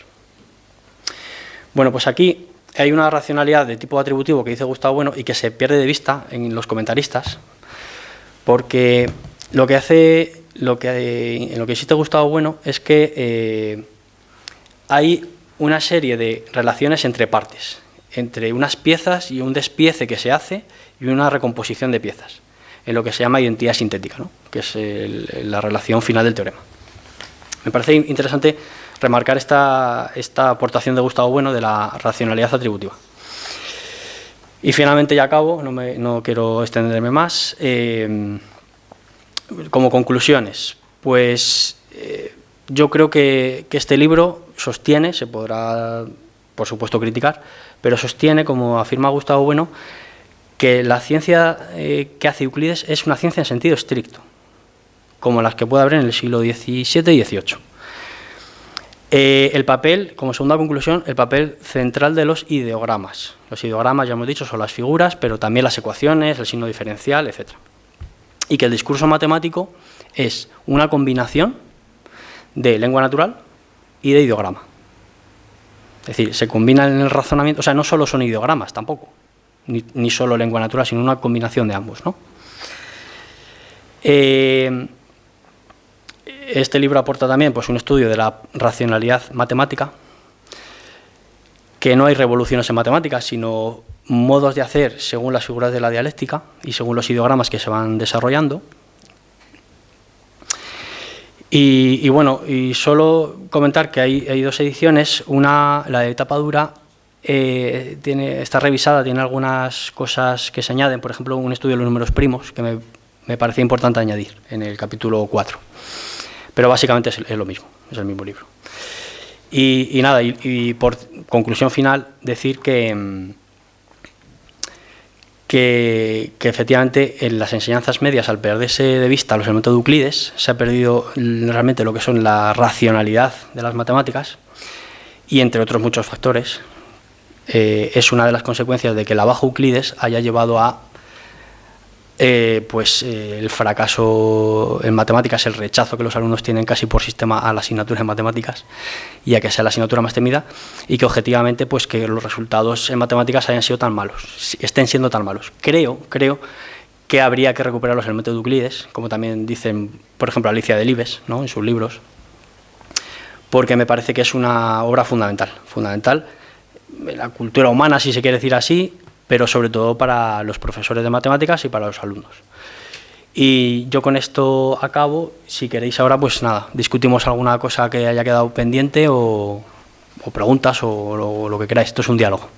Bueno, pues aquí hay una racionalidad de tipo atributivo que dice Gustavo Bueno y que se pierde de vista en los comentaristas, porque Lo que hace, en lo que existe Gustavo Bueno es que hay una serie de relaciones entre partes, entre unas piezas y un despiece que se hace y una recomposición de piezas, en lo que se llama identidad sintética, ¿no? Que es la relación final del teorema. Me parece interesante remarcar esta aportación de Gustavo Bueno de la racionalidad atributiva. Y finalmente ya acabo, no quiero extenderme más. Como conclusiones, pues yo creo que este libro sostiene, se podrá por supuesto criticar, pero sostiene, como afirma Gustavo Bueno, que la ciencia que hace Euclides es una ciencia en sentido estricto, como las que puede haber en el siglo XVII y XVIII. El papel, como segunda conclusión, el papel central de los ideogramas. Los ideogramas, ya hemos dicho, son las figuras, pero también las ecuaciones, el signo diferencial, etc. Y que el discurso matemático es una combinación de lengua natural y de ideograma. Es decir, se combinan en el razonamiento, o sea, no solo son ideogramas tampoco, ni solo lengua natural, sino una combinación de ambos, ¿no? Este libro aporta también pues, un estudio de la racionalidad matemática, que no hay revoluciones en matemáticas, sino modos de hacer según las figuras de la dialéctica y según los ideogramas que se van desarrollando. Y bueno, y solo comentar que hay dos ediciones, una, la de tapa dura, está revisada, tiene algunas cosas que se añaden, por ejemplo, un estudio de los números primos, que me parecía importante añadir en el capítulo 4. Pero básicamente es lo mismo, es el mismo libro. Y nada, y por conclusión final, decir que efectivamente en las enseñanzas medias, al perderse de vista los elementos de Euclides, se ha perdido realmente lo que son la racionalidad de las matemáticas, y entre otros muchos factores, es una de las consecuencias de que el abajo Euclides haya llevado a el fracaso en matemáticas, el rechazo que los alumnos tienen casi por sistema a la asignatura de matemáticas, y a que sea la asignatura más temida, y que objetivamente pues que los resultados en matemáticas hayan sido tan malos, estén siendo tan malos. Creo que habría que recuperar los elementos de Euclides, como también dicen, por ejemplo, Alicia Delibes, ¿no?, en sus libros, porque me parece que es una obra fundamental en la cultura humana, si se quiere decir así, pero sobre todo para los profesores de matemáticas y para los alumnos. Y yo con esto acabo. Si queréis ahora, pues nada, discutimos alguna cosa que haya quedado pendiente o preguntas o lo que queráis. Esto es un diálogo.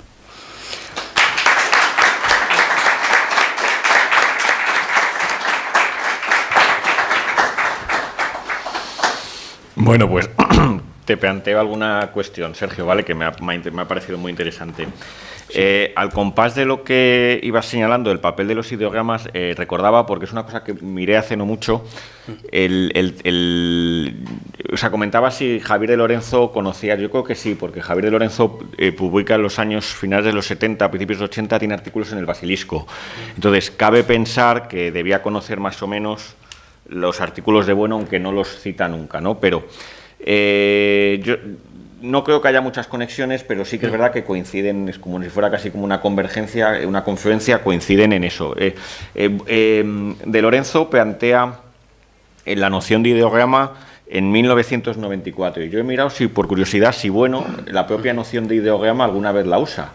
Bueno, pues te planteo alguna cuestión, Sergio, ¿vale?, que me ha parecido muy interesante. Sí. Al compás de lo que ibas señalando, el papel de los ideogramas, recordaba, porque es una cosa que miré hace no mucho, o sea, comentaba si Javier de Lorenzo conocía. Yo creo que sí, porque Javier de Lorenzo publica en los años finales de los 70, principios de los 80, tiene artículos en el Basilisco. Entonces, cabe pensar que debía conocer más o menos los artículos de Bueno, aunque no los cita nunca, ¿no? Pero yo no creo que haya muchas conexiones, pero sí que es verdad que coinciden, es como si fuera casi como una convergencia, una confluencia, coinciden en eso. De Lorenzo plantea la noción de ideograma en 1994, y yo he mirado, si por curiosidad, si Bueno, la propia noción de ideograma alguna vez la usa,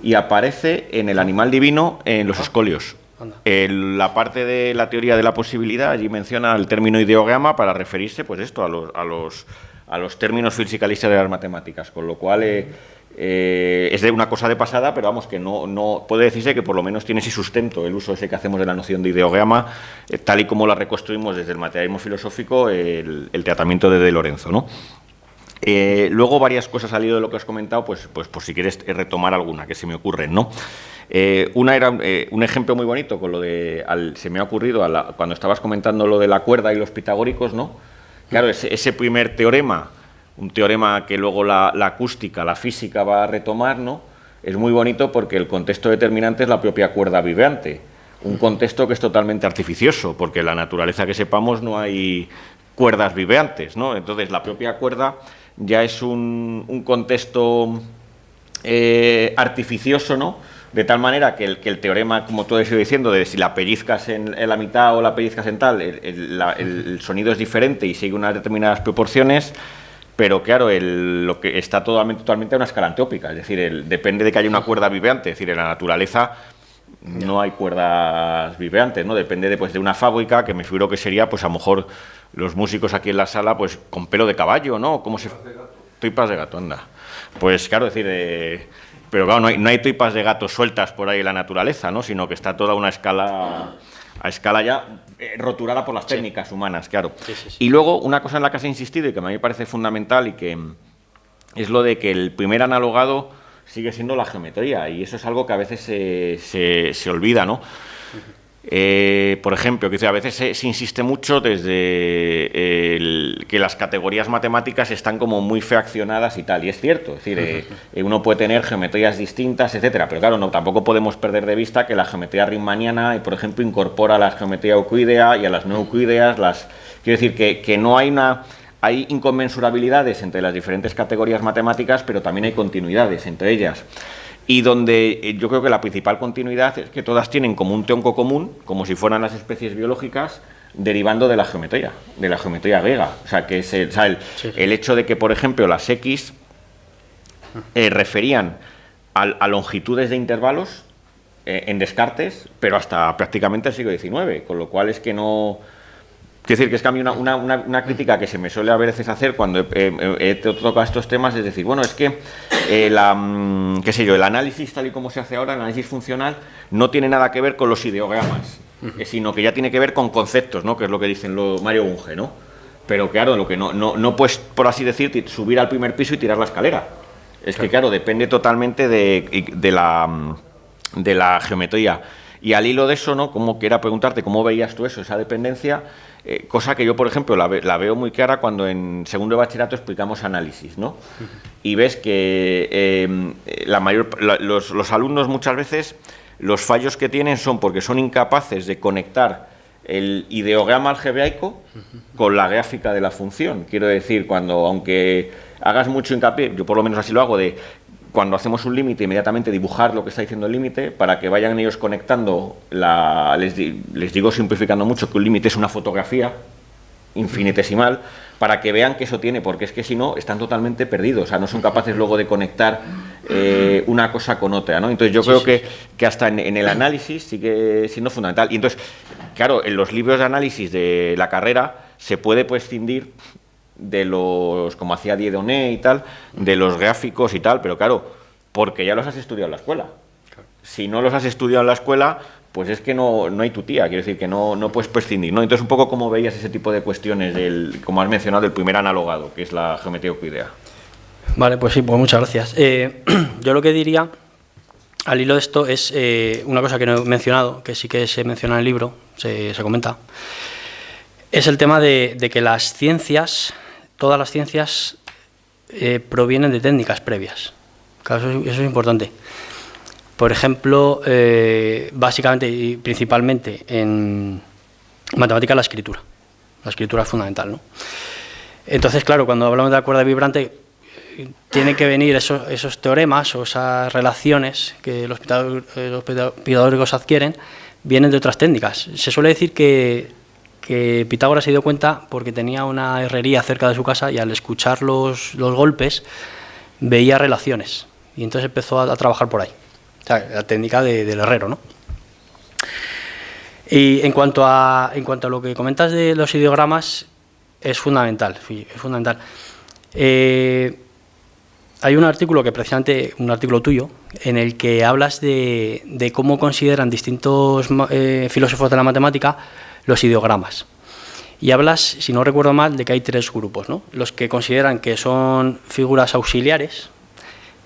y aparece en El animal divino, en los escolios. La parte de la teoría de la posibilidad, allí menciona el término ideograma para referirse, pues esto, a los términos fisicalistas de las matemáticas, con lo cual es de una cosa de pasada, pero vamos, que no puede decirse que por lo menos tiene ese sustento el uso ese que hacemos de la noción de ideograma, tal y como la reconstruimos desde el materialismo filosófico, el tratamiento de Lorenzo, ¿no? Luego varias cosas han salido de lo que has comentado, pues por si quieres retomar alguna que se me ocurren, ¿no? Una era un ejemplo muy bonito con lo de, se me ha ocurrido cuando estabas comentando lo de la cuerda y los pitagóricos, ¿no? Claro, ese primer teorema, un teorema que luego la acústica, la física va a retomar, ¿no? Es muy bonito porque el contexto determinante es la propia cuerda vibrante, un contexto que es totalmente artificioso, porque en la naturaleza que sepamos no hay cuerdas vibrantes, ¿no? Entonces la propia cuerda ya es un contexto artificioso, ¿no?, de tal manera que el teorema, como tú has ido diciendo, de si la pellizcas en la mitad o la pellizcas en tal, el sonido es diferente y sigue unas determinadas proporciones, pero claro, lo que está totalmente a una escala anteópica, es decir, depende de que haya una cuerda vibrante, es decir, en la naturaleza no hay cuerdas vibrantes, ¿no? Depende de una fábrica, que me figuro que sería, pues a lo mejor los músicos aquí en la sala, pues con pelo de caballo, ¿no? ¿Cómo se...? Tripas de gato, anda. Pues claro, es decir, pero claro, no hay tripas de gato sueltas por ahí en la naturaleza, ¿no? Sino que está toda una escala, a escala ya roturada por las técnicas humanas, claro. Sí. Y luego, una cosa en la que has insistido y que a mí me parece fundamental y que es lo de que el primer analogado sigue siendo la geometría, y eso es algo que a veces se olvida, ¿no? Por ejemplo, que a veces se insiste mucho desde que las categorías matemáticas están como muy fraccionadas y tal, y es cierto, es decir, uno puede tener geometrías distintas, etcétera, pero claro, tampoco podemos perder de vista que la geometría riemanniana, por ejemplo, incorpora a la geometría euclídea y a las no euclídeas, quiero decir que no hay inconmensurabilidades entre las diferentes categorías matemáticas, pero también hay continuidades entre ellas. Y donde yo creo que la principal continuidad es que todas tienen como un tronco común, como si fueran las especies biológicas, derivando de la geometría griega. O sea, que es el hecho de que, por ejemplo, las X referían a longitudes de intervalos en Descartes, pero hasta prácticamente el siglo XIX, con lo cual es que no... Quiero decir que es que a mí una crítica que se me suele a veces hacer cuando he tocado estos temas es decir, bueno, es que el análisis tal y como se hace ahora, el análisis funcional, no tiene nada que ver con los ideogramas, sino que ya tiene que ver con conceptos, ¿no? Que es lo que dicen Mario Bunge, ¿no? Pero claro, lo que no puedes, por así decir, subir al primer piso y tirar la escalera. Es que claro, depende totalmente de la geometría. Y al hilo de eso, ¿no? Como quiera preguntarte cómo veías tú eso, esa dependencia, cosa que yo, por ejemplo, la veo muy clara cuando en segundo de bachillerato explicamos análisis, ¿no? Y ves que los alumnos muchas veces los fallos que tienen son porque son incapaces de conectar el ideograma algebraico con la gráfica de la función. Quiero decir, aunque hagas mucho hincapié, yo por lo menos así lo hago, cuando hacemos un límite, inmediatamente dibujar lo que está diciendo el límite para que vayan ellos conectando, les digo simplificando mucho, que un límite es una fotografía infinitesimal, para que vean que eso tiene, porque es que si no, están totalmente perdidos, o sea, no son capaces luego de conectar una cosa con otra, ¿no? Entonces yo creo que hasta en el análisis sigue siendo fundamental. Y entonces, claro, en los libros de análisis de la carrera se puede prescindir de como hacía Dieudonné y tal, de los gráficos y tal, pero claro, porque ya los has estudiado en la escuela. Claro. Si no los has estudiado en la escuela, pues es que no hay tu tía, quiero decir que no puedes prescindir, ¿no? Entonces, un poco cómo veías ese tipo de cuestiones, como has mencionado, del primer analogado, que es la geometría euclídea. Vale, pues sí, pues muchas gracias. Yo lo que diría, al hilo de esto, es una cosa que no he mencionado, que sí que se menciona en el libro, se comenta, es el tema de que las ciencias, todas las ciencias, provienen de técnicas previas. Claro, eso es importante. Por ejemplo, básicamente y principalmente en matemática la escritura. La escritura es fundamental, ¿no? Entonces, claro, cuando hablamos de la cuerda vibrante, tienen que venir esos teoremas o esas relaciones que los pitagóricos adquieren, vienen de otras técnicas. Se suele decir que Pitágoras se dio cuenta porque tenía una herrería cerca de su casa y al escuchar los golpes veía relaciones y entonces empezó a trabajar por ahí. O sea, la técnica del herrero, ¿no? Y en cuanto a lo que comentas de los ideogramas, es fundamental. Hay un artículo un artículo tuyo, en el que hablas de cómo consideran distintos filósofos de la matemática los ideogramas. Y hablas, si no recuerdo mal, de que hay tres grupos, ¿no? Los que consideran que son figuras auxiliares,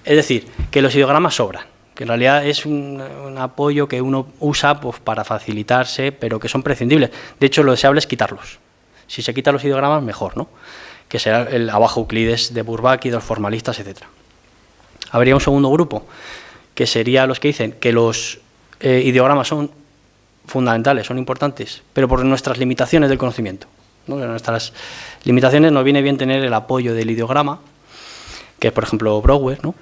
es decir, que los ideogramas sobran, que en realidad es un apoyo que uno usa pues, para facilitarse, pero que son prescindibles. De hecho, lo deseable es quitarlos. Si se quitan los ideogramas, mejor, ¿no? Que será el abajo Euclides de Bourbaki, de los formalistas, etc. Habría un segundo grupo, que sería los que dicen que los ideogramas son fundamentales, son importantes, pero por nuestras limitaciones del conocimiento, ¿no? En nuestras limitaciones nos viene bien tener el apoyo del ideograma, que es, por ejemplo, Brouwer, ¿no?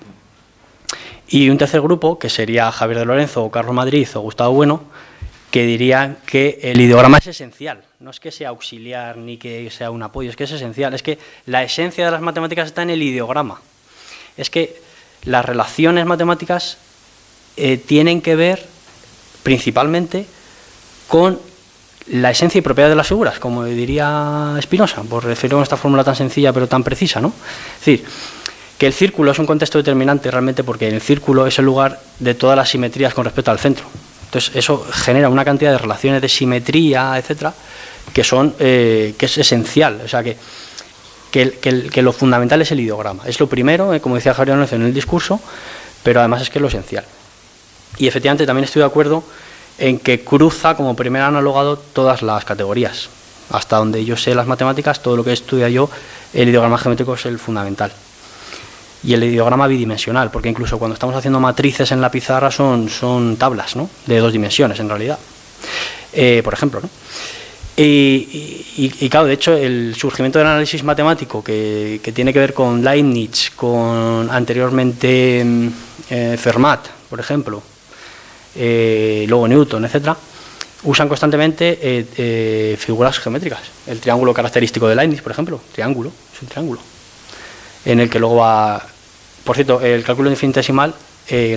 Y un tercer grupo, que sería Javier de Lorenzo, o Carlos Madrid o Gustavo Bueno, que dirían que el ideograma es esencial. No es que sea auxiliar ni que sea un apoyo, es que es esencial. Es que la esencia de las matemáticas está en el ideograma. Es que las relaciones matemáticas tienen que ver principalmente con la esencia y propiedades de las figuras, como diría Spinoza, por referirnos a esta fórmula tan sencilla pero tan precisa, ¿no? Es decir, que el círculo es un contexto determinante realmente porque el círculo es el lugar de todas las simetrías con respecto al centro. Entonces eso genera una cantidad de relaciones de simetría, etcétera, que es esencial. O sea que lo fundamental es el ideograma. Es lo primero, como decía Javier Lorenzo en el discurso, pero además es que es lo esencial. Y efectivamente también estoy de acuerdo en que cruza como primer analogado todas las categorías. Hasta donde yo sé las matemáticas, todo lo que estudia yo, el ideograma geométrico es el fundamental. Y el ideograma bidimensional, porque incluso cuando estamos haciendo matrices en la pizarra son tablas, ¿no? De 2 dimensiones en realidad, por ejemplo, ¿no? Y claro, de hecho, el surgimiento del análisis matemático que tiene que ver con Leibniz, con anteriormente Fermat, por ejemplo, luego Newton, etcétera, usan constantemente figuras geométricas. El triángulo característico de Leibniz, por ejemplo, es un triángulo, en el que luego va... Por cierto, el cálculo infinitesimal,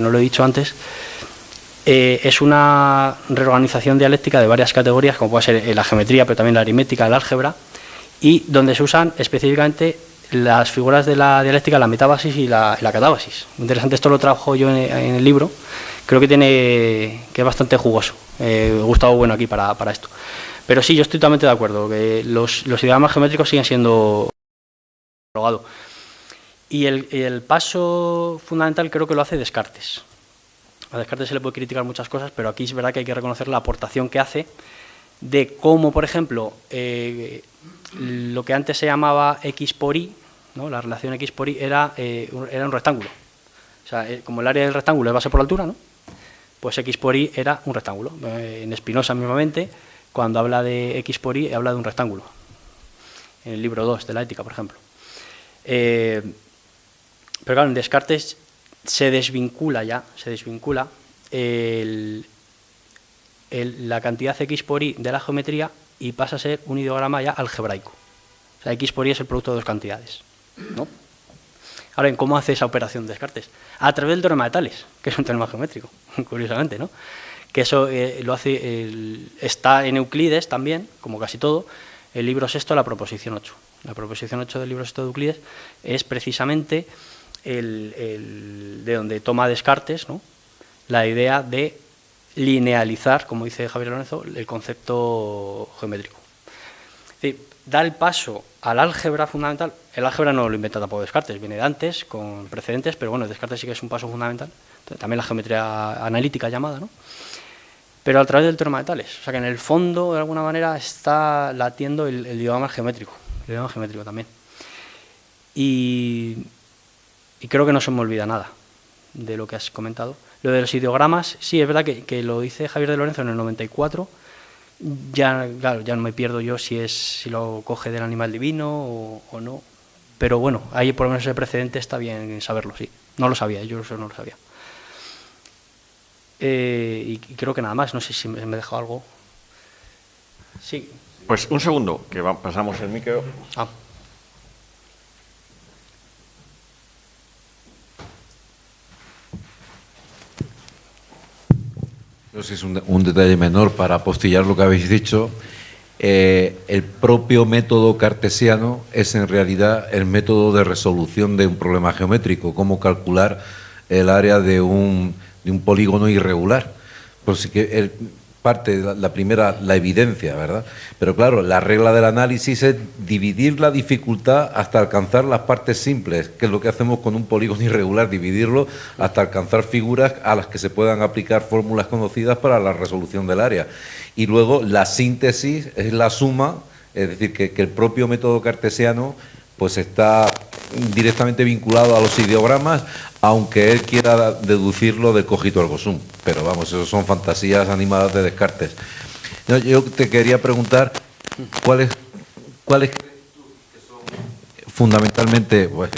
no lo he dicho antes, es una reorganización dialéctica de varias categorías, como puede ser la geometría, pero también la aritmética, el álgebra, y donde se usan específicamente las figuras de la dialéctica, la metábasis y la catábasis. Interesante, esto lo trabajo yo en el libro, creo que es bastante jugoso. Gustavo Bueno aquí para esto. Pero sí, yo estoy totalmente de acuerdo, que los ideogramas geométricos siguen siendo homologados. Y el paso fundamental creo que lo hace Descartes. A Descartes se le puede criticar muchas cosas, pero aquí es verdad que hay que reconocer la aportación que hace de cómo, por ejemplo, lo que antes se llamaba X por Y, ¿no? La relación X por Y era un rectángulo. O sea, como el área del rectángulo es base por altura, ¿no? Pues X por Y era un rectángulo. En Spinoza mismamente, cuando habla de X por Y, habla de un rectángulo. En el libro 2 de la Ética, por ejemplo. Pero claro, en Descartes se desvincula la cantidad X por Y de la geometría y pasa a ser un ideograma ya algebraico. O sea, X por Y es el producto de 2 cantidades, ¿no? Ahora, ¿en cómo hace esa operación Descartes? A través del teorema de Tales, que es un teorema geométrico, curiosamente, ¿no? Que eso lo hace, está en Euclides también, como casi todo, el libro sexto, la proposición 8. La proposición 8 del libro sexto de Euclides es precisamente de donde toma Descartes, ¿no? La idea de linealizar, como dice Javier Lorenzo, el concepto geométrico. Es decir, da el paso al álgebra fundamental. El álgebra no lo inventa tampoco Descartes, viene de antes, con precedentes, pero bueno, Descartes sí que es un paso fundamental. También la geometría analítica llamada, ¿no? Pero a través del teorema de Tales. O sea que en el fondo, de alguna manera, está latiendo el ideograma geométrico. El ideograma geométrico también. Y creo que no se me olvida nada de lo que has comentado. Lo de los ideogramas, sí, es verdad que lo dice Javier de Lorenzo en el 94. Ya, claro, ya no me pierdo yo si lo coge del animal divino o no. Pero bueno, ahí por lo menos el precedente está bien saberlo, sí. No lo sabía, yo eso no lo sabía. Y creo que nada más, no sé si me he dejado algo. Sí. Pues un segundo, que pasamos el micro. No sé si es un detalle menor para apostillar lo que habéis dicho. El propio método cartesiano es en realidad el método de resolución de un problema geométrico, cómo calcular el área de un polígono irregular. Pues sí que parte la primera, la evidencia, ¿verdad? Pero claro, la regla del análisis es dividir la dificultad hasta alcanzar las partes simples, que es lo que hacemos con un polígono irregular, dividirlo hasta alcanzar figuras a las que se puedan aplicar fórmulas conocidas para la resolución del área. Y luego la síntesis es la suma, es decir, que el propio método cartesiano pues está directamente vinculado a los ideogramas, aunque él quiera deducirlo del cogito ergo sum. Pero vamos, eso son fantasías animadas de Descartes. No, yo te quería preguntar cuáles crees tú que son fundamentalmente, pues,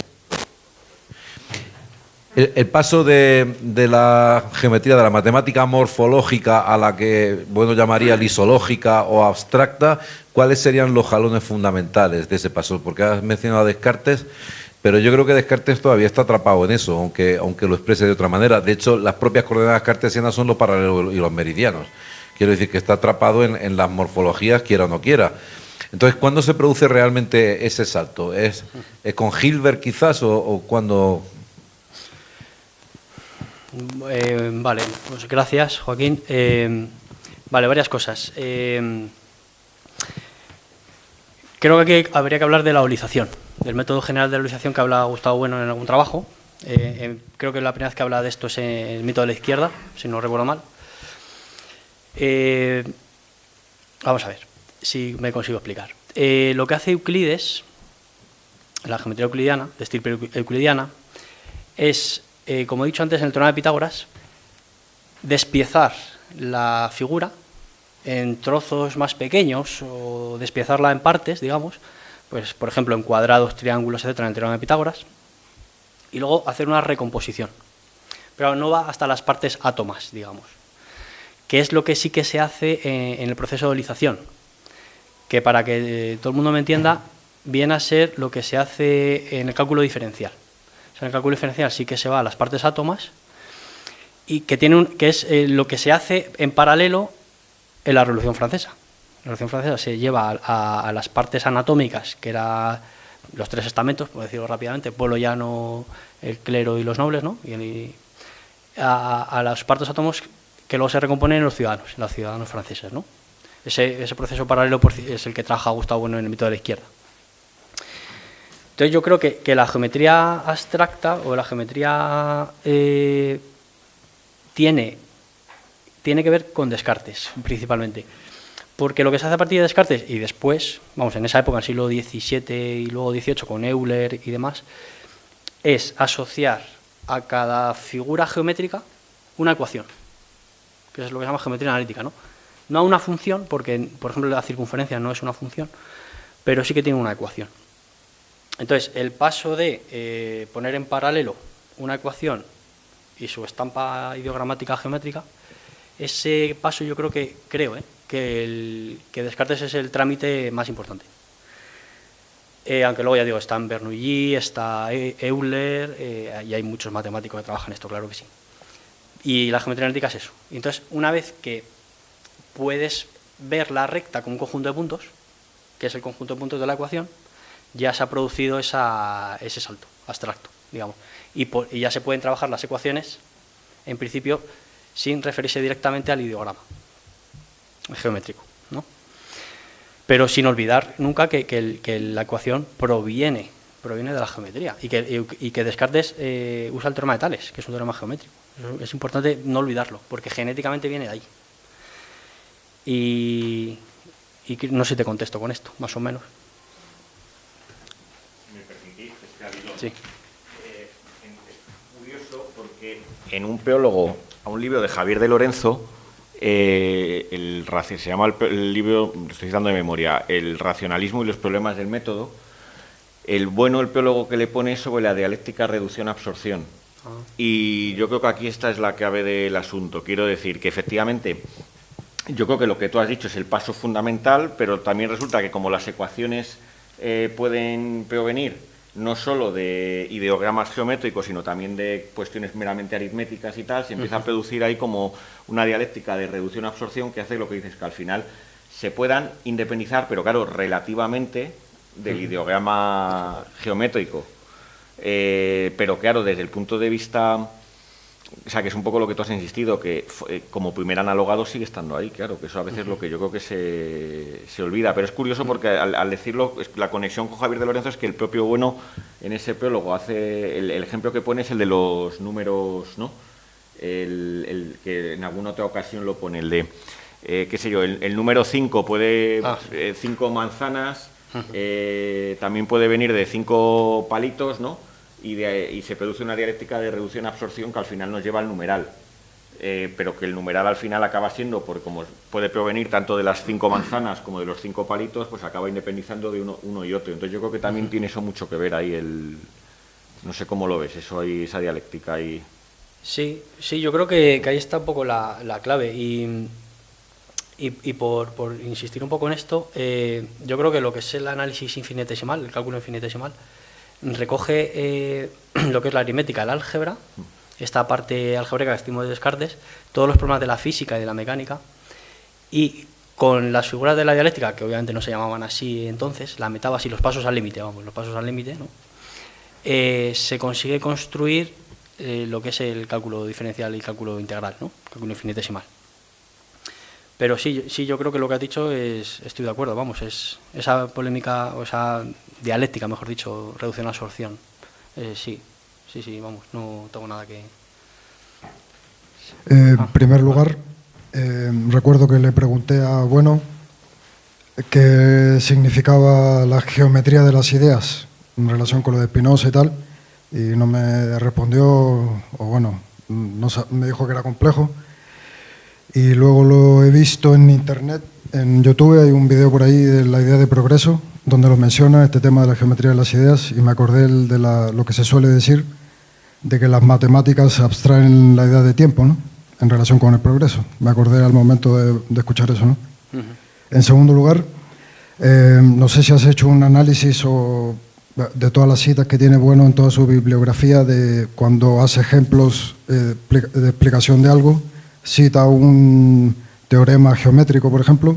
El paso de la geometría, de la matemática morfológica a la que, bueno, llamaría lisológica o abstracta, ¿cuáles serían los jalones fundamentales de ese paso? Porque has mencionado a Descartes, pero yo creo que Descartes todavía está atrapado en eso, aunque lo exprese de otra manera. De hecho, las propias coordenadas cartesianas son los paralelos y los meridianos. Quiero decir que está atrapado en las morfologías, quiera o no quiera. Entonces, ¿cuándo se produce realmente ese salto? ¿Es con Hilbert quizás o cuando...? Vale, pues gracias, Joaquín. Vale, varias cosas. Creo que aquí habría que hablar de la eolización, del método general de la eolización que habla Gustavo Bueno en algún trabajo. Creo que la primera vez que habla de esto es en el mito de la izquierda, si no recuerdo mal. Vamos a ver si me consigo explicar. Lo que hace Euclides, la geometría euclidiana, de estirpe euclidiana, es, como he dicho antes en el teorema de Pitágoras, despiezar la figura en trozos más pequeños o despiezarla en partes, digamos, pues por ejemplo en cuadrados, triángulos, etcétera, en el teorema de Pitágoras, y luego hacer una recomposición. Pero no va hasta las partes átomas, digamos, que es lo que sí que se hace en el proceso de eolización, que para que todo el mundo me entienda, viene a ser lo que se hace en el cálculo diferencial. O sea, en el cálculo diferencial sí que se va a las partes átomas y que es lo que se hace en paralelo en la Revolución Francesa. La Revolución Francesa se lleva a las partes anatómicas, que eran los tres estamentos, por decirlo rápidamente, pueblo llano, el clero y los nobles, ¿no? Y a los partes átomos que luego se recomponen en los ciudadanos franceses, ¿no? Ese proceso paralelo es el que trabaja Gustavo Bueno en el mito de la izquierda. Entonces yo creo que la geometría abstracta o la geometría tiene que ver con Descartes, principalmente. Porque lo que se hace a partir de Descartes y después, vamos, en esa época, en el siglo XVII y luego XVIII, con Euler y demás, es asociar a cada figura geométrica una ecuación, que es lo que se llama geometría analítica, ¿no? No a una función, porque, por ejemplo, la circunferencia no es una función, pero sí que tiene una ecuación. Entonces, el paso de poner en paralelo una ecuación y su estampa ideogramática geométrica, ese paso yo creo que Descartes es el trámite más importante. Aunque luego ya digo, está en Bernoulli, está Euler, y hay muchos matemáticos que trabajan esto, claro que sí. Y la geometría analítica es eso. Y entonces, una vez que puedes ver la recta como un conjunto de puntos, que es el conjunto de puntos de la ecuación, ya se ha producido ese salto abstracto, digamos. Y ya se pueden trabajar las ecuaciones, en principio, sin referirse directamente al ideograma geométrico, ¿no? Pero sin olvidar nunca que la ecuación proviene de la geometría y que Descartes usa el teorema de Tales, que es un teorema geométrico. Es importante no olvidarlo, porque genéticamente viene de ahí. Y no sé si te contesto con esto, más o menos. Si me permitís, sí. Es curioso porque en un prólogo a un libro de Javier de Lorenzo, se llama el libro, lo estoy citando de memoria, El racionalismo y los problemas del método. El prólogo que le pone es sobre la dialéctica reducción-absorción. Y yo creo que aquí esta es la clave del asunto. Quiero decir que efectivamente yo creo que lo que tú has dicho es el paso fundamental, pero también resulta que como las ecuaciones pueden provenir no solo de ideogramas geométricos, sino también de cuestiones meramente aritméticas y tal, se empieza a producir ahí como una dialéctica de reducción-absorción que hace lo que dices, que al final se puedan independizar, pero claro, relativamente del ideograma geométrico. Pero claro, desde el punto de vista... O sea, que es un poco lo que tú has insistido, que como primer analogado sigue estando ahí, claro, que eso a veces es lo que yo creo que se olvida. Pero es curioso porque al decirlo, la conexión con Javier de Lorenzo es que el propio Bueno, en ese prólogo, hace el ejemplo que pone es el de los números, ¿no? El que en alguna otra ocasión lo pone, el de, qué sé yo, el número 5 puede, 5 manzanas, también puede venir de 5 palitos, ¿no? Y se produce una dialéctica de reducción-absorción que al final nos lleva al numeral, pero que el numeral al final acaba siendo, porque como puede provenir tanto de las 5 manzanas como de los 5 palitos, pues acaba independizando de uno y otro. Entonces yo creo que también tiene eso mucho que ver ahí No sé cómo lo ves, eso ahí, esa dialéctica ahí. Sí, yo creo que ahí está un poco la clave. Y por insistir un poco en esto, yo creo que lo que es el análisis infinitesimal, el cálculo infinitesimal, recoge lo que es la aritmética, el álgebra, esta parte algebraica que decimos de Descartes, todos los problemas de la física y de la mecánica, y con las figuras de la dialéctica, que obviamente no se llamaban así entonces, la metábasis, los pasos al límite, ¿no? Se consigue construir lo que es el cálculo diferencial y cálculo integral, ¿no? Cálculo infinitesimal. Pero sí, yo creo que lo que has dicho estoy de acuerdo, vamos, es esa polémica, o esa dialéctica, mejor dicho, reducción a absorción. Sí, vamos, no tengo nada que... En primer lugar, recuerdo que le pregunté a Bueno qué significaba la geometría de las ideas en relación con lo de Spinoza y tal, y no me respondió, o bueno, me dijo que era complejo. Y luego lo he visto en internet, en YouTube, hay un vídeo por ahí de la idea de progreso, donde lo menciona este tema de la geometría de las ideas, y me acordé de lo que se suele decir, de que las matemáticas abstraen la idea de tiempo, ¿no? En relación con el progreso. Me acordé al momento de escuchar eso, ¿no? Uh-huh. En segundo lugar, no sé si has hecho un análisis de todas las citas que tiene Bueno en toda su bibliografía, de cuando hace ejemplos de explicación de algo, cita un teorema geométrico, por ejemplo,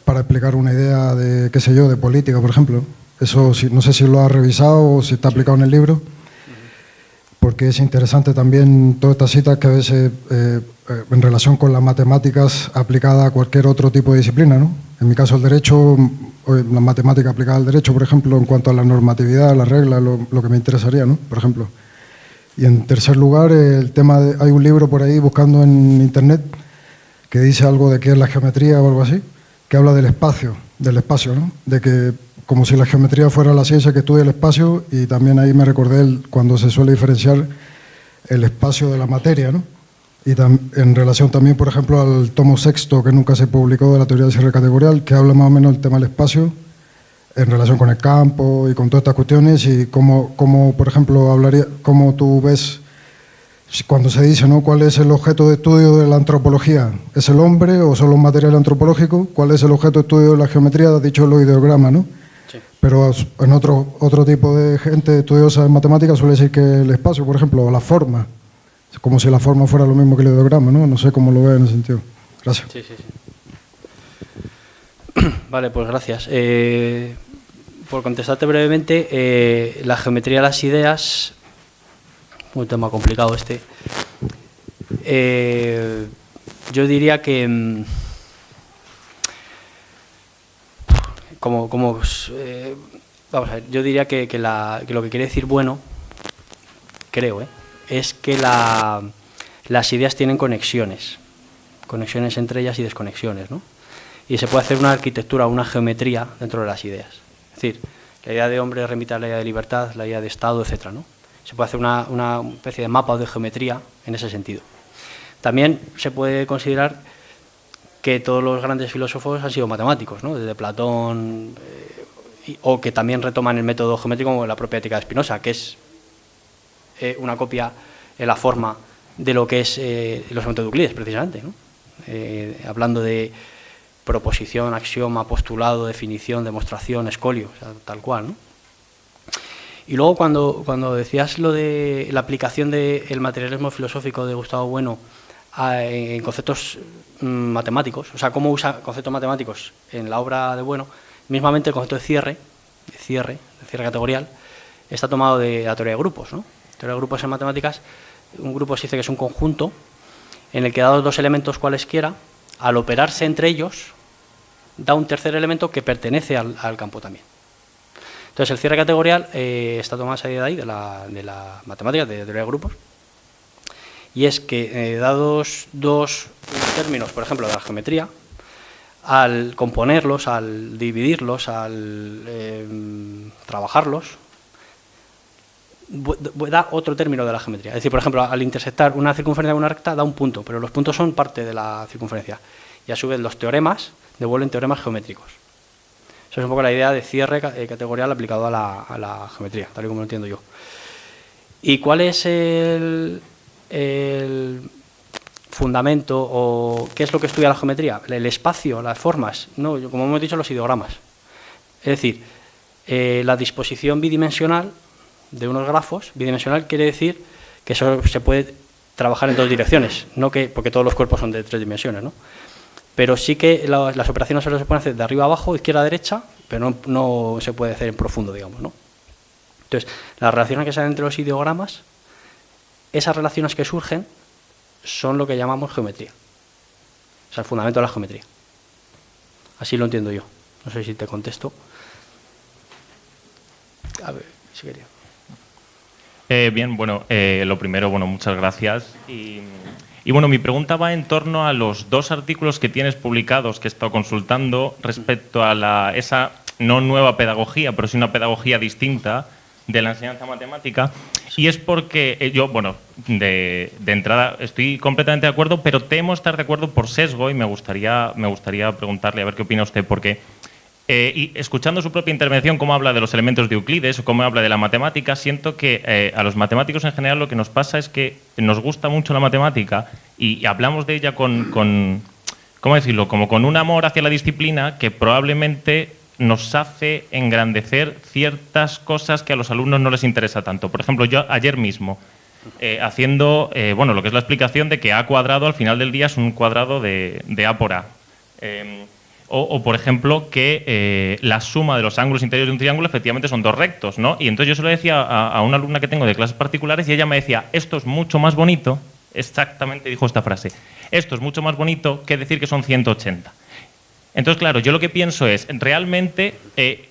para explicar una idea de, qué sé yo, de política, por ejemplo. Eso no sé si lo has revisado o si está aplicado en el libro, porque es interesante también todas estas citas que a veces, en relación con las matemáticas aplicadas a cualquier otro tipo de disciplina, ¿no? En mi caso el derecho, la matemática aplicada al derecho, por ejemplo, en cuanto a la normatividad, las reglas, lo que me interesaría, ¿no? Por ejemplo. Y en tercer lugar, el tema hay un libro por ahí buscando en internet que dice algo de qué es la geometría o algo así, que habla del espacio, ¿no? De que como si la geometría fuera la ciencia que estudia el espacio, y también ahí me recordé cuando se suele diferenciar el espacio de la materia, ¿no? Y en relación también, por ejemplo, al tomo sexto que nunca se publicó de la teoría de cierre categorial, que habla más o menos del tema del espacio, en relación con el campo y con todas estas cuestiones, y cómo por ejemplo, cómo tú ves cuando se dice, ¿no?, cuál es el objeto de estudio de la antropología, ¿es el hombre o son los materiales antropológicos? ¿Cuál es el objeto de estudio de la geometría? Has dicho los ideogramas, ¿no? Sí. Pero en otro tipo de gente estudiosa en matemáticas suele decir que el espacio, por ejemplo, o la forma, como si la forma fuera lo mismo que el ideograma, ¿no? No sé cómo lo ves en ese sentido. Gracias. Sí. Vale, pues gracias. Por contestarte brevemente, la geometría de las ideas, un tema complicado este. Yo diría que, vamos a ver, yo diría que lo que quiere decir Bueno, creo, es que las ideas tienen conexiones entre ellas y desconexiones, ¿no? Y se puede hacer una arquitectura, una geometría dentro de las ideas. Es decir, la idea de hombre remite a la idea de libertad, la idea de Estado, etcétera, ¿no? Se puede hacer una especie de mapa o de geometría en ese sentido. También se puede considerar que todos los grandes filósofos han sido matemáticos, ¿no? Desde Platón, o que también retoman el método geométrico como la propia ética de Spinoza, que es una copia en la forma de lo que es los elementos de Euclides, precisamente, ¿no? Hablando de proposición, axioma, postulado, definición, demostración, escolio, o sea, tal cual, ¿no? Y luego cuando decías lo de la aplicación del materialismo filosófico de Gustavo Bueno en conceptos matemáticos, o sea, cómo usa conceptos matemáticos en la obra de Bueno, mismamente el concepto de cierre categorial, está tomado de la teoría de grupos, ¿no? La teoría de grupos en matemáticas, un grupo se dice que es un conjunto en el que dados dos elementos cualesquiera, al operarse entre ellos, da un tercer elemento que pertenece al campo también. Entonces, el cierre categorial está tomada esa idea de ahí, de la matemática, de teoría de grupos, y es que dados dos términos, por ejemplo, de la geometría, al componerlos, al dividirlos, al trabajarlos, da otro término de la geometría. Es decir, por ejemplo, al intersectar una circunferencia con una recta da un punto, pero los puntos son parte de la circunferencia. Y a su vez los teoremas devuelven teoremas geométricos. Eso es un poco la idea de cierre categorial aplicado a la geometría, tal y como lo entiendo yo. ¿Y cuál es el fundamento o qué es lo que estudia la geometría? El espacio, las formas, no, como hemos dicho, los ideogramas. Es decir, la disposición bidimensional de unos grafos, bidimensional quiere decir que eso se puede trabajar en dos direcciones, no que porque todos los cuerpos son de 3 dimensiones, ¿no? Pero sí que las operaciones solo se pueden hacer de arriba a abajo, izquierda a derecha, pero no se puede hacer en profundo, digamos, ¿no? Entonces, las relaciones que salen entre los ideogramas, esas relaciones que surgen son lo que llamamos geometría. O sea, el fundamento de la geometría. Así lo entiendo yo. No sé si te contesto. A ver, si quería. Bien, bueno, lo primero, bueno, muchas gracias. Y bueno, mi pregunta va en torno a los 2 artículos que tienes publicados que he estado consultando respecto a esa no nueva pedagogía, pero sí una pedagogía distinta de la enseñanza matemática. Y es porque yo, bueno, de entrada estoy completamente de acuerdo, pero temo estar de acuerdo por sesgo y me gustaría preguntarle a ver qué opina usted, porque y escuchando su propia intervención, cómo habla de los elementos de Euclides o cómo habla de la matemática, siento que a los matemáticos en general lo que nos pasa es que nos gusta mucho la matemática y hablamos de ella con ¿cómo decirlo?, como con un amor hacia la disciplina que probablemente nos hace engrandecer ciertas cosas que a los alumnos no les interesa tanto. Por ejemplo, yo ayer mismo, haciendo bueno, lo que es la explicación de que A cuadrado al final del día es un cuadrado de A por A. O, por ejemplo, que la suma de los ángulos interiores de un triángulo efectivamente son 2 rectos, ¿no? Y entonces yo se lo decía a una alumna que tengo de clases particulares y ella me decía, esto es mucho más bonito, exactamente dijo esta frase, esto es mucho más bonito que decir que son 180. Entonces, claro, yo lo que pienso es, realmente,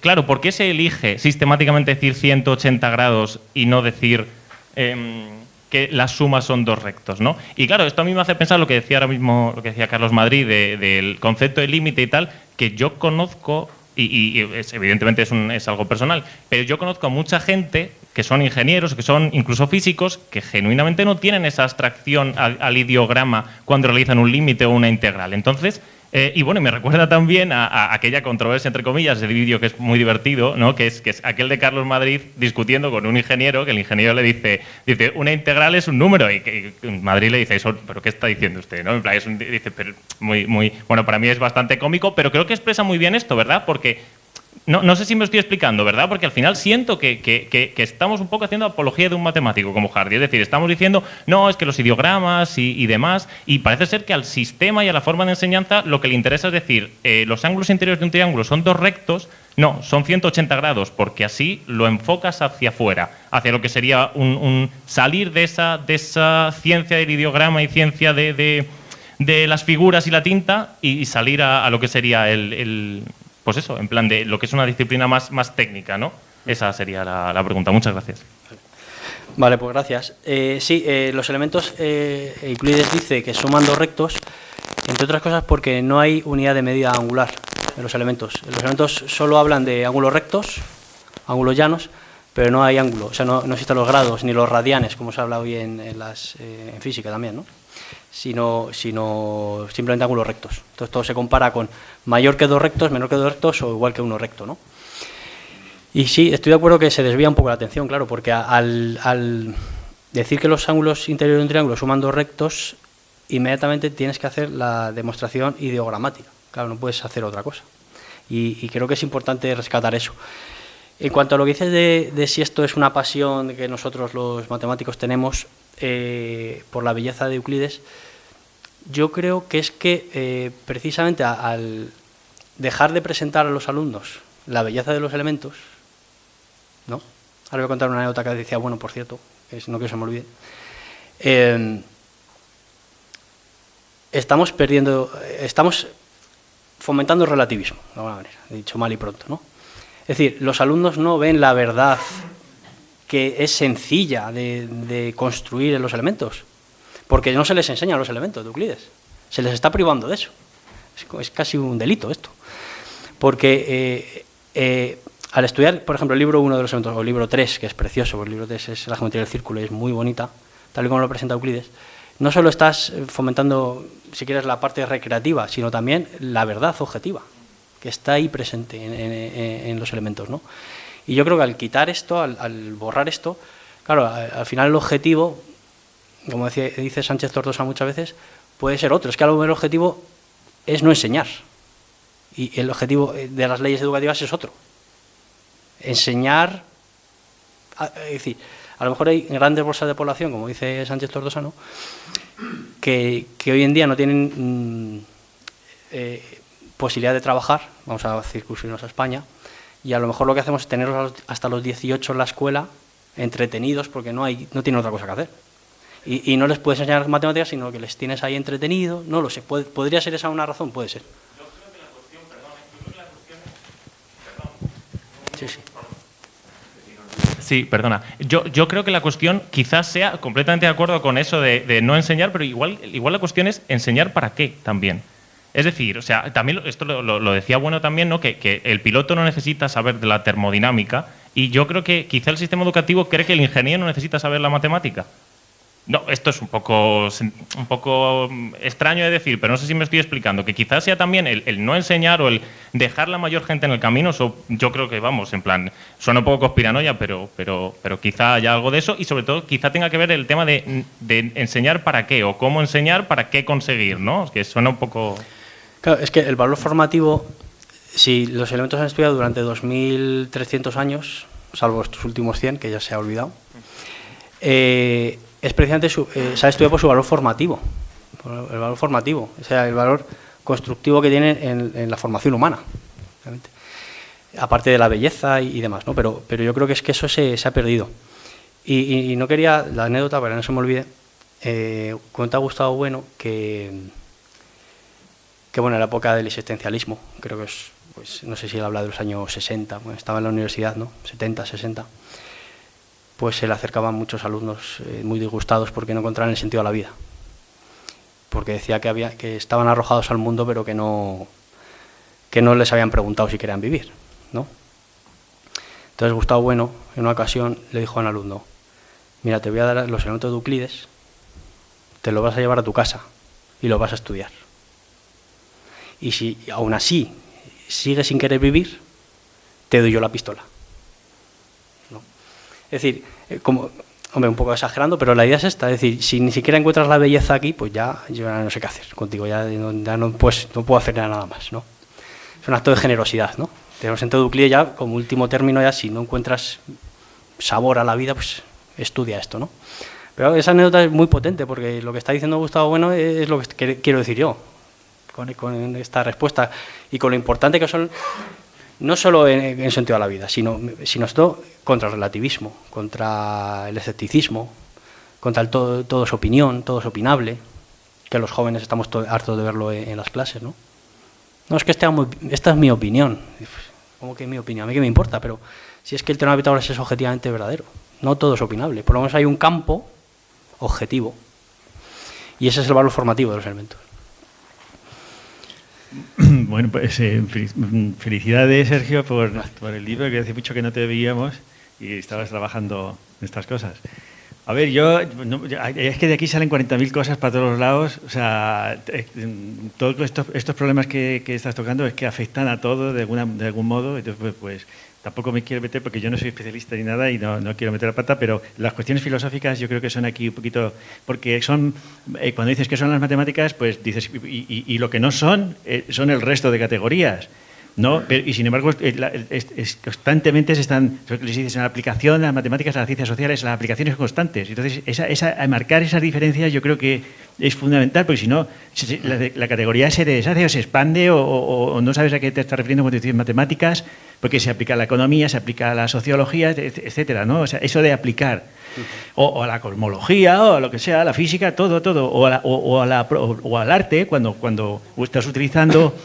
claro, ¿por qué se elige sistemáticamente decir 180 grados y no decir que las sumas son 2 rectos, ¿no? Y claro, esto a mí me hace pensar lo que decía ahora mismo, lo que decía Carlos Madrid, del concepto de límite y tal, que yo conozco, y evidentemente es algo personal, pero yo conozco a mucha gente que son ingenieros, que son incluso físicos, que genuinamente no tienen esa abstracción al ideograma cuando realizan un límite o una integral. Entonces, y bueno, me recuerda también a aquella controversia, entre comillas, el vídeo que es muy divertido, ¿no? que es aquel de Carlos Madrid discutiendo con un ingeniero, que el ingeniero le dice una integral es un número, y Madrid le dice, eso, ¿pero qué está diciendo usted? ¿No? En plan, dice, pero bueno, para mí es bastante cómico, pero creo que expresa muy bien esto, ¿verdad? Porque no sé si me estoy explicando, ¿verdad? Porque al final siento que estamos un poco haciendo apología de un matemático como Hardy. Es decir, estamos diciendo, no, es que los ideogramas y demás, y parece ser que al sistema y a la forma de enseñanza lo que le interesa es decir, los ángulos interiores de un triángulo son 2 rectos, no, son 180 grados, porque así lo enfocas hacia afuera, hacia lo que sería un salir de esa ciencia del ideograma y ciencia de las figuras y la tinta y salir a lo que sería pues eso, en plan de lo que es una disciplina más técnica, ¿no? Esa sería la pregunta. Muchas gracias. Vale, pues gracias. Sí, los elementos, Euclides dice que suman 2 rectos, entre otras cosas porque no hay unidad de medida angular en los elementos. Los elementos solo hablan de ángulos rectos, ángulos llanos, pero no hay ángulo, o sea, no existen los grados ni los radianes, como se habla hoy en física también, ¿no? Sino simplemente ángulos rectos. Entonces todo se compara con mayor que 2 rectos, menor que 2 rectos o igual que 1 recto, ¿no? Y sí, estoy de acuerdo que se desvía un poco la atención, claro, porque al decir que los ángulos interiores de un triángulo suman 2 rectos, inmediatamente tienes que hacer la demostración ideogramática. Claro, no puedes hacer otra cosa. Y creo que es importante rescatar eso. En cuanto a lo que dices de si esto es una pasión que nosotros los matemáticos tenemos por la belleza de Euclides, yo creo que es que precisamente al dejar de presentar a los alumnos la belleza de los elementos, ¿no? Ahora voy a contar una anécdota que decía, bueno, por cierto, no que se me olvide, estamos fomentando el relativismo, de alguna manera, dicho mal y pronto, ¿no? Es decir, los alumnos no ven la verdad que es sencilla de construir en los elementos, porque no se les enseña los elementos de Euclides, se les está privando de eso. Es casi un delito esto, porque al estudiar, por ejemplo, el libro 1 de los elementos, o el libro 3, que es precioso, porque el libro 3 es la geometría del círculo y es muy bonita, tal y como lo presenta Euclides, no solo estás fomentando, si quieres, la parte recreativa, sino también la verdad objetiva, que está ahí presente en los elementos, ¿no? Y yo creo que al quitar esto, al borrar esto, Claro, al final el objetivo, como dice Sánchez Tortosa muchas veces, puede ser otro. Es que a lo mejor el objetivo es no enseñar. Y el objetivo de las leyes educativas es otro. Enseñar, es decir, a lo mejor hay grandes bolsas de población, como dice Sánchez Tortosa, ¿no?, que hoy en día no tienen posibilidad de trabajar, vamos a circunscribirnos a España, y a lo mejor lo que hacemos es tenerlos hasta los 18 en la escuela, entretenidos, porque no tienen otra cosa que hacer. Y no les puedes enseñar matemáticas, sino que les tienes ahí entretenidos. No lo sé, ¿podría ser esa una razón? Puede ser. Yo creo que la cuestión, Sí, sí. Sí, perdona. Yo creo que la cuestión quizás sea completamente de acuerdo con eso de no enseñar, pero igual la cuestión es enseñar para qué también. Es decir, o sea, también esto lo decía Bueno también, ¿no?, que el piloto no necesita saber de la termodinámica, y yo creo que quizá el sistema educativo cree que el ingeniero no necesita saber la matemática. No, esto es un poco extraño de decir, pero no sé si me estoy explicando, que quizás sea también el no enseñar o el dejar la mayor gente en el camino. Eso yo creo que, vamos, en plan, suena un poco conspiranoia, pero quizá haya algo de eso, y sobre todo quizá tenga que ver el tema de enseñar para qué, o cómo enseñar para qué conseguir, ¿no? Es que suena un poco... Claro, es que el valor formativo, si los elementos han estudiado durante 2.300 años, salvo estos últimos 100, que ya se ha olvidado, es precisamente se ha estudiado por su valor formativo, el valor formativo, o sea, el valor constructivo que tiene en la formación humana, realmente. Aparte de la belleza y demás, ¿no? Pero yo creo que es que eso se ha perdido. Y no quería, la anécdota, para que no se me olvide, cuenta Gustavo Bueno que bueno, en la época del existencialismo, creo que es, pues no sé si él habla de los años 60, bueno, estaba en la universidad, ¿no?, 70, 60, pues se le acercaban muchos alumnos muy disgustados porque no encontraban el sentido de la vida. Porque decía que estaban arrojados al mundo, pero que no les habían preguntado si querían vivir, ¿no? Entonces Gustavo Bueno, en una ocasión, le dijo a un alumno: mira, te voy a dar los elementos de Euclides, te lo vas a llevar a tu casa y lo vas a estudiar. Y si aún así sigues sin querer vivir, te doy yo la pistola. ¿No? Es decir, como, hombre, un poco exagerando, pero la idea es esta. Es decir, si ni siquiera encuentras la belleza aquí, pues yo ya no sé qué hacer contigo, ya no puedo hacer nada más, ¿no? Es un acto de generosidad, ¿no? Tenemos en todo Euclides ya, como último término, ya si no encuentras sabor a la vida, pues estudia esto, ¿no? Pero esa anécdota es muy potente, porque lo que está diciendo Gustavo Bueno es lo que quiero decir yo con esta respuesta, y con lo importante que son, no solo en sentido de la vida, sino esto contra el relativismo, contra el escepticismo, contra el todo es opinión, todo es opinable, que los jóvenes estamos hartos de verlo en las clases, ¿no? No, es que esta es mi opinión. ¿Cómo que mi opinión? A mí qué me importa, pero si es que el teorema de Pitágoras es objetivamente verdadero, no todo es opinable, por lo menos hay un campo objetivo, y ese es el valor formativo de los elementos. Bueno, pues felicidades, Sergio, por el libro, que hace mucho que no te veíamos y estabas trabajando en estas cosas. A ver, es que de aquí salen 40.000 cosas para todos los lados. O sea, todos estos problemas que estás tocando es que afectan a todo de algún modo. Entonces, pues tampoco me quiero meter porque yo no soy especialista ni nada y no quiero meter la pata, pero las cuestiones filosóficas yo creo que son aquí un poquito, porque son, cuando dices que son las matemáticas, pues dices, y lo que no son el resto de categorías, ¿no? Y sin embargo, constantemente se están, les dices, en la aplicación de las matemáticas a las ciencias sociales, las aplicaciones constantes. Entonces, marcar esas diferencias yo creo que es fundamental, porque si no, la categoría se deshace o se expande o no sabes a qué te estás refiriendo cuando dices matemáticas, porque se aplica a la economía, se aplica a la sociología, etcétera, ¿no? O sea, eso de aplicar o a la cosmología o a lo que sea, a la física, todo, o al arte, cuando estás utilizando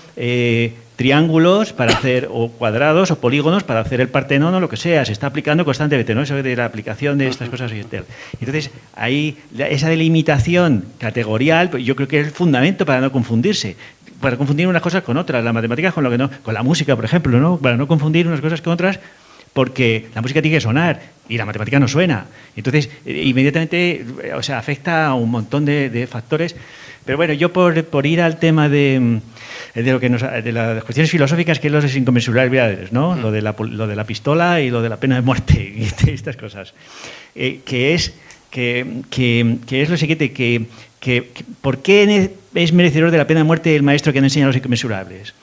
triángulos para hacer, o cuadrados o polígonos para hacer el Partenón o lo que sea, se está aplicando constantemente, ¿no? Eso de la aplicación de estas cosas y tal. Entonces, ahí esa delimitación categorial, yo creo que es el fundamento para no confundirse, para confundir unas cosas con otras, las matemáticas con lo que no, con la música, por ejemplo, ¿no? Para no confundir unas cosas con otras, porque la música tiene que sonar y la matemática no suena. Entonces, inmediatamente, o sea, afecta a un montón de factores. Pero bueno, yo por ir al tema de las cuestiones filosóficas, que es los inconmensurabilidades, ¿no? Lo de la pistola y lo de la pena de muerte y estas cosas. que es lo siguiente, ¿por qué es merecedor de la pena de muerte el maestro que no enseña los inconmensurables?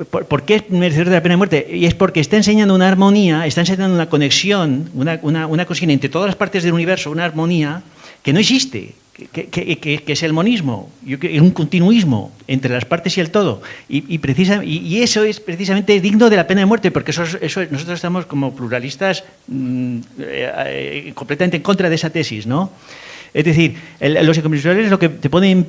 ¿Por qué es merecedor de la pena de muerte? Y es porque está enseñando una armonía, está enseñando una conexión, una cocina entre todas las partes del universo, una armonía que no existe, que es el monismo, un continuismo entre las partes y el todo. Y eso es precisamente digno de la pena de muerte, porque nosotros estamos como pluralistas completamente en contra de esa tesis, ¿no? Es decir, los inconmensurables lo que te ponen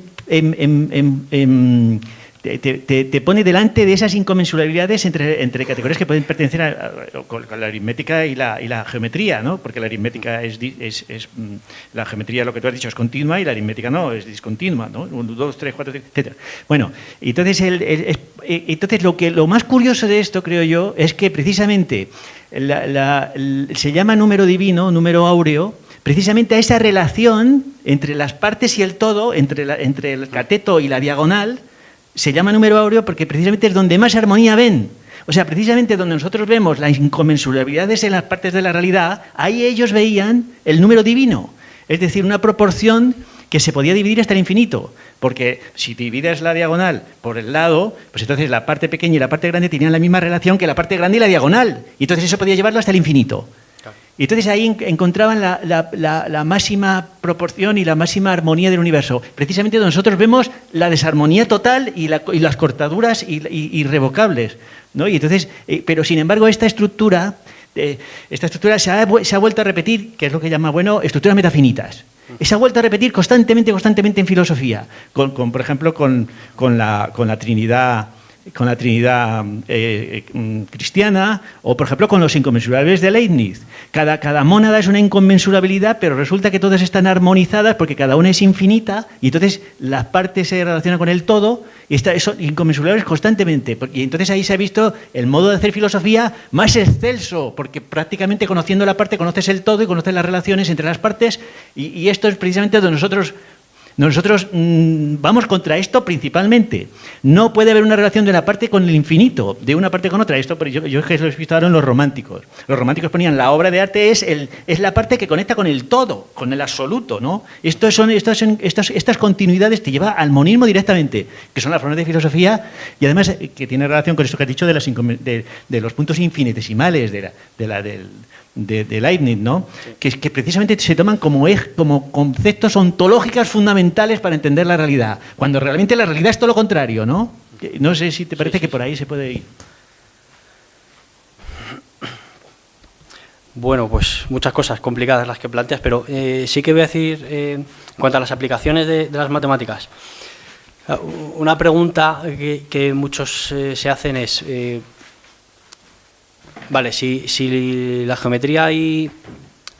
te pone delante de esas inconmensurabilidades entre categorías que pueden pertenecer con la aritmética y la geometría, ¿no? Porque la aritmética la geometría, lo que tú has dicho, es continua y la aritmética no, es discontinua, ¿no? 1, 2, 3, 4, 5, etc. Bueno, entonces, lo más curioso de esto, creo yo, es que precisamente se llama número divino, número áureo, precisamente a esa relación entre las partes y el todo, entre el cateto y la diagonal. Se llama número áureo porque precisamente es donde más armonía ven. O sea, precisamente donde nosotros vemos las inconmensurabilidades en las partes de la realidad, ahí ellos veían el número divino. Es decir, una proporción que se podía dividir hasta el infinito. Porque si divides la diagonal por el lado, pues entonces la parte pequeña y la parte grande tenían la misma relación que la parte grande y la diagonal. Y entonces eso podía llevarlo hasta el infinito. Y entonces ahí encontraban la máxima proporción y la máxima armonía del universo. Precisamente donde nosotros vemos la desarmonía total y las cortaduras irrevocables, ¿no? Y entonces, pero sin embargo esta estructura se ha vuelto a repetir, que es lo que llama, estructuras metafinitas. Se ha vuelto a repetir constantemente en filosofía, por ejemplo, con la Trinidad. Con la Trinidad cristiana, o por ejemplo con los inconmensurables de Leibniz. Cada mónada es una inconmensurabilidad, pero resulta que todas están armonizadas porque cada una es infinita y entonces las partes se relacionan con el todo y son inconmensurables constantemente. Y entonces ahí se ha visto el modo de hacer filosofía más excelso, porque prácticamente conociendo la parte conoces el todo y conoces las relaciones entre las partes, y esto es precisamente donde nosotros vamos contra esto principalmente. No puede haber una relación de una parte con el infinito, de una parte con otra. Esto yo es que lo he visto ahora en los románticos. Los románticos ponían la obra de arte es la parte que conecta con el todo, con el absoluto, ¿no? Estas continuidades te llevan al monismo directamente, que son las formas de filosofía, y además que tiene relación con esto que has dicho de los puntos infinitesimales de Leibniz, ¿no? Sí. Que precisamente se toman como conceptos ontológicos fundamentales para entender la realidad, cuando realmente la realidad es todo lo contrario, ¿no? No sé si te parece que por ahí se puede ir. Bueno, pues muchas cosas complicadas las que planteas, pero sí que voy a decir, en cuanto a las aplicaciones de las matemáticas, una pregunta que muchos se hacen es... Vale, si la geometría y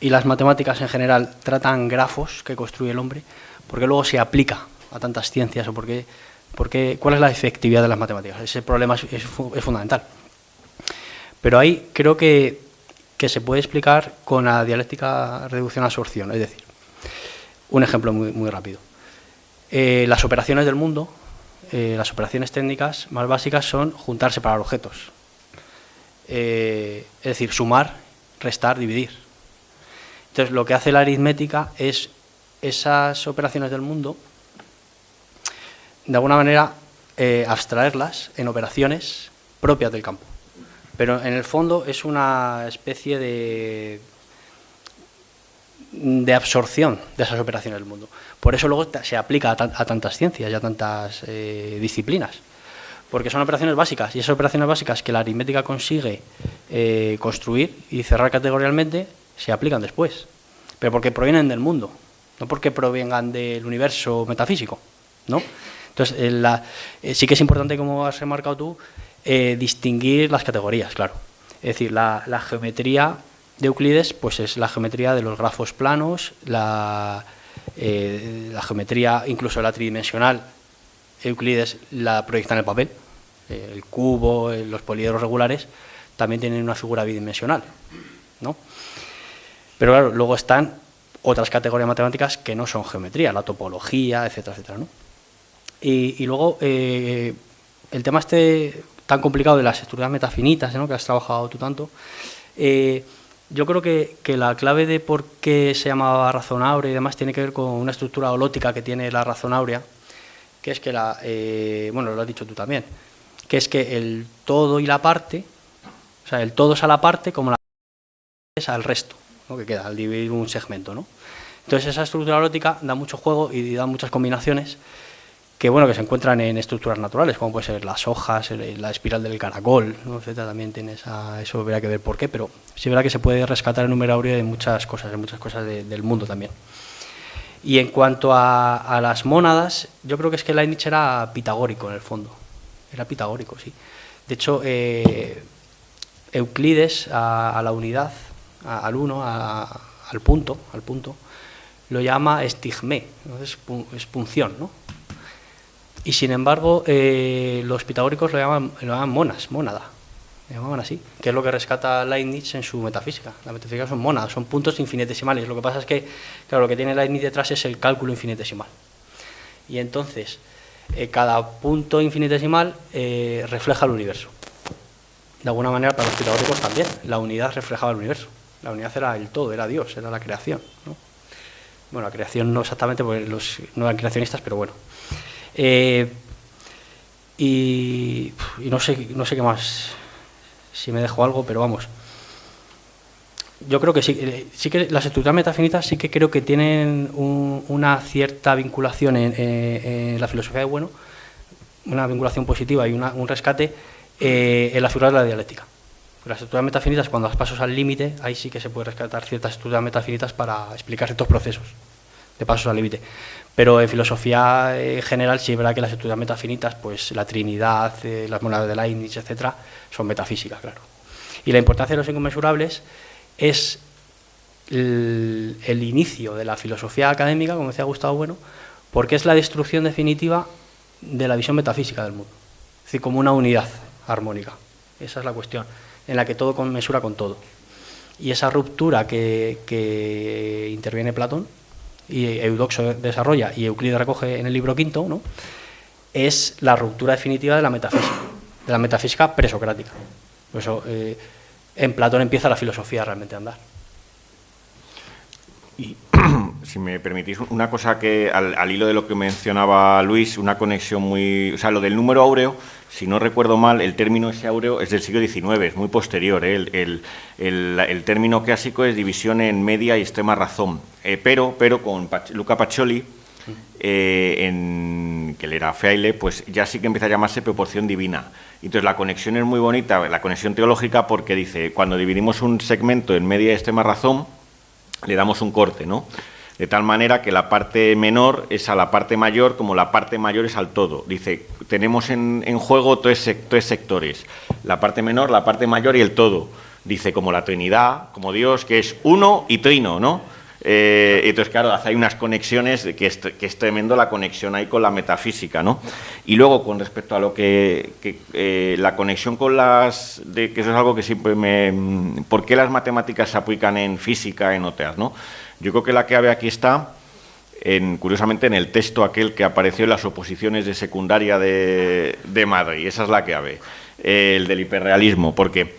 las matemáticas en general tratan grafos que construye el hombre, ¿por qué luego se aplica a tantas ciencias? ¿O cuál es la efectividad de las matemáticas? Ese problema es fundamental. Pero ahí creo que se puede explicar con la dialéctica reducción-absorción. Es decir, un ejemplo muy, muy rápido. Las operaciones del mundo, las operaciones técnicas más básicas son juntar, separar objetos. Es decir, sumar, restar, dividir. Entonces, lo que hace la aritmética es esas operaciones del mundo, de alguna manera, abstraerlas en operaciones propias del campo. Pero en el fondo es una especie de absorción de esas operaciones del mundo. Por eso luego se aplica a tantas ciencias y a tantas disciplinas. Porque son operaciones básicas, y esas operaciones básicas que la aritmética consigue construir y cerrar categorialmente, se aplican después. Pero porque provienen del mundo, no porque provengan del universo metafísico, ¿no? Entonces, sí que es importante, como has remarcado tú, distinguir las categorías, claro. Es decir, la geometría de Euclides pues es la geometría de los grafos planos, la geometría, incluso la tridimensional, Euclides la proyecta en el papel. El cubo, los poliedros regulares también tienen una figura bidimensional, ¿no? Pero claro, luego están otras categorías matemáticas que no son geometría, la topología, etcétera, etcétera, ¿no? Y luego el tema tan complicado de las estructuras metafinitas, ¿no?, que has trabajado tú tanto, Yo creo que la clave de por qué se llamaba razón áurea y demás tiene que ver con una estructura holótica que tiene la razón áurea, que es que bueno, lo has dicho tú también, que es que el todo y la parte, o sea, el todo es a la parte como la parte es al resto, ¿no? Que queda al dividir un segmento, ¿no? Entonces esa estructura holótica da mucho juego y da muchas combinaciones que, bueno, que se encuentran en estructuras naturales, como puede ser las hojas, la espiral del caracol, ¿no? Etcétera, también tiene eso, habría que ver por qué, pero sí es verdad que se puede rescatar el número áureo de muchas cosas del mundo también. Y en cuanto a las mónadas, yo creo que es que Leibniz era pitagórico en el fondo, era pitagórico, sí. De hecho, Euclides a la unidad, al uno, al punto, lo llama estigmé, ¿no? Es punción, ¿no? Y sin embargo, los pitagóricos lo llaman mónada, lo llamaban así, que es lo que rescata Leibniz en su metafísica. La metafísica son mónadas, son puntos infinitesimales. Lo que pasa es que, claro, lo que tiene Leibniz detrás es el cálculo infinitesimal. Y entonces, cada punto infinitesimal refleja el universo. De alguna manera, para los pitagóricos también, la unidad reflejaba el universo. La unidad era el todo, era Dios, era la creación, ¿no? Bueno, la creación no exactamente, porque no eran creacionistas, pero bueno. Y no sé qué más, si me dejo algo, pero vamos. Yo creo que sí que las estructuras metafinitas sí que creo que tienen una cierta vinculación en la filosofía de bueno, una vinculación positiva y un rescate en la figura de la dialéctica. Las estructuras metafinitas, cuando las pasos al límite, ahí sí que se puede rescatar ciertas estructuras metafinitas para explicar ciertos procesos de pasos al límite. Pero en filosofía general sí es verdad que las estructuras metafinitas, pues la Trinidad, las mónadas de Leibniz, etcétera, son metafísicas, claro. Y la importancia de los inconmensurables es el inicio de la filosofía académica, como decía Gustavo Bueno, porque es la destrucción definitiva de la visión metafísica del mundo. Es decir, como una unidad armónica. Esa es la cuestión, en la que todo conmensura con todo. Y esa ruptura que interviene Platón, y Eudoxo desarrolla y Euclides recoge en el libro quinto, ¿no? Es la ruptura definitiva de la metafísica presocrática. Por eso en Platón empieza la filosofía realmente a andar. Y si me permitís una cosa que al hilo de lo que mencionaba Luis, una conexión muy... O sea, lo del número áureo, si no recuerdo mal, el término ese áureo es del siglo XIX, es muy posterior. El término clásico es división en media y extrema razón. Pero con Luca Pacioli, que él era fraile, pues ya sí que empieza a llamarse proporción divina. Entonces la conexión es muy bonita, la conexión teológica, porque dice, cuando dividimos un segmento en media y extrema razón, le damos un corte, ¿no? De tal manera que la parte menor es a la parte mayor, como la parte mayor es al todo. Dice, tenemos en juego tres sectores, la parte menor, la parte mayor y el todo. Dice, como la Trinidad, como Dios, que es uno y trino, ¿no? Entonces, claro, hay unas conexiones que es tremendo la conexión ahí con la metafísica, ¿no? Y luego, con respecto a lo que la conexión con que eso es algo que siempre ¿por qué las matemáticas se aplican en física, en otras, ¿no? Yo creo que la clave aquí está, curiosamente, en el texto aquel que apareció en las oposiciones de secundaria de Madrid, y esa es la clave, el del hiperrealismo, porque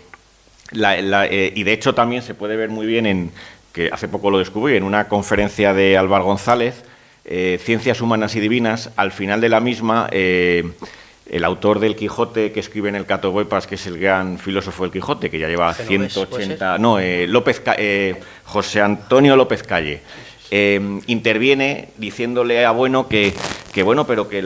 y de hecho también se puede ver muy bien que hace poco lo descubrí, en una conferencia de Álvaro González, Ciencias Humanas y Divinas, al final de la misma, el autor del Quijote, que escribe en el Catoboepas, que es el gran filósofo del Quijote, que ya lleva 180... No, José Antonio López Calle, interviene diciéndole a Bueno que bueno, pero que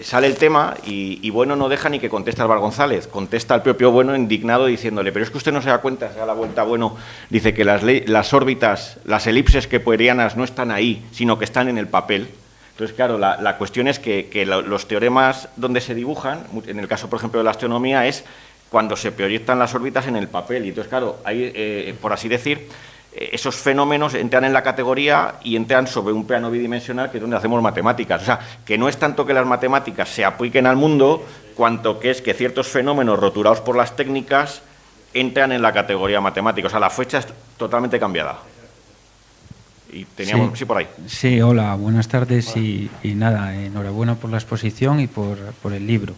sale el tema y Bueno no deja ni que conteste Álvaro González, contesta al propio Bueno indignado diciéndole, pero es que usted no se da cuenta, se da la vuelta a Bueno, dice que las órbitas, las elipses keplerianas no están ahí, sino que están en el papel. Entonces, claro, la cuestión es que los teoremas donde se dibujan, en el caso, por ejemplo, de la astronomía, es cuando se proyectan las órbitas en el papel. Y entonces, claro, hay, por así decir, esos fenómenos entran en la categoría y entran sobre un plano bidimensional, que es donde hacemos matemáticas. O sea, que no es tanto que las matemáticas se apliquen al mundo, cuanto que es que ciertos fenómenos roturados por las técnicas entran en la categoría matemática. O sea, la fecha es totalmente cambiada. Y teníamos, sí, por ahí. Sí, hola, buenas tardes. Hola. Y nada, enhorabuena por la exposición y por el libro.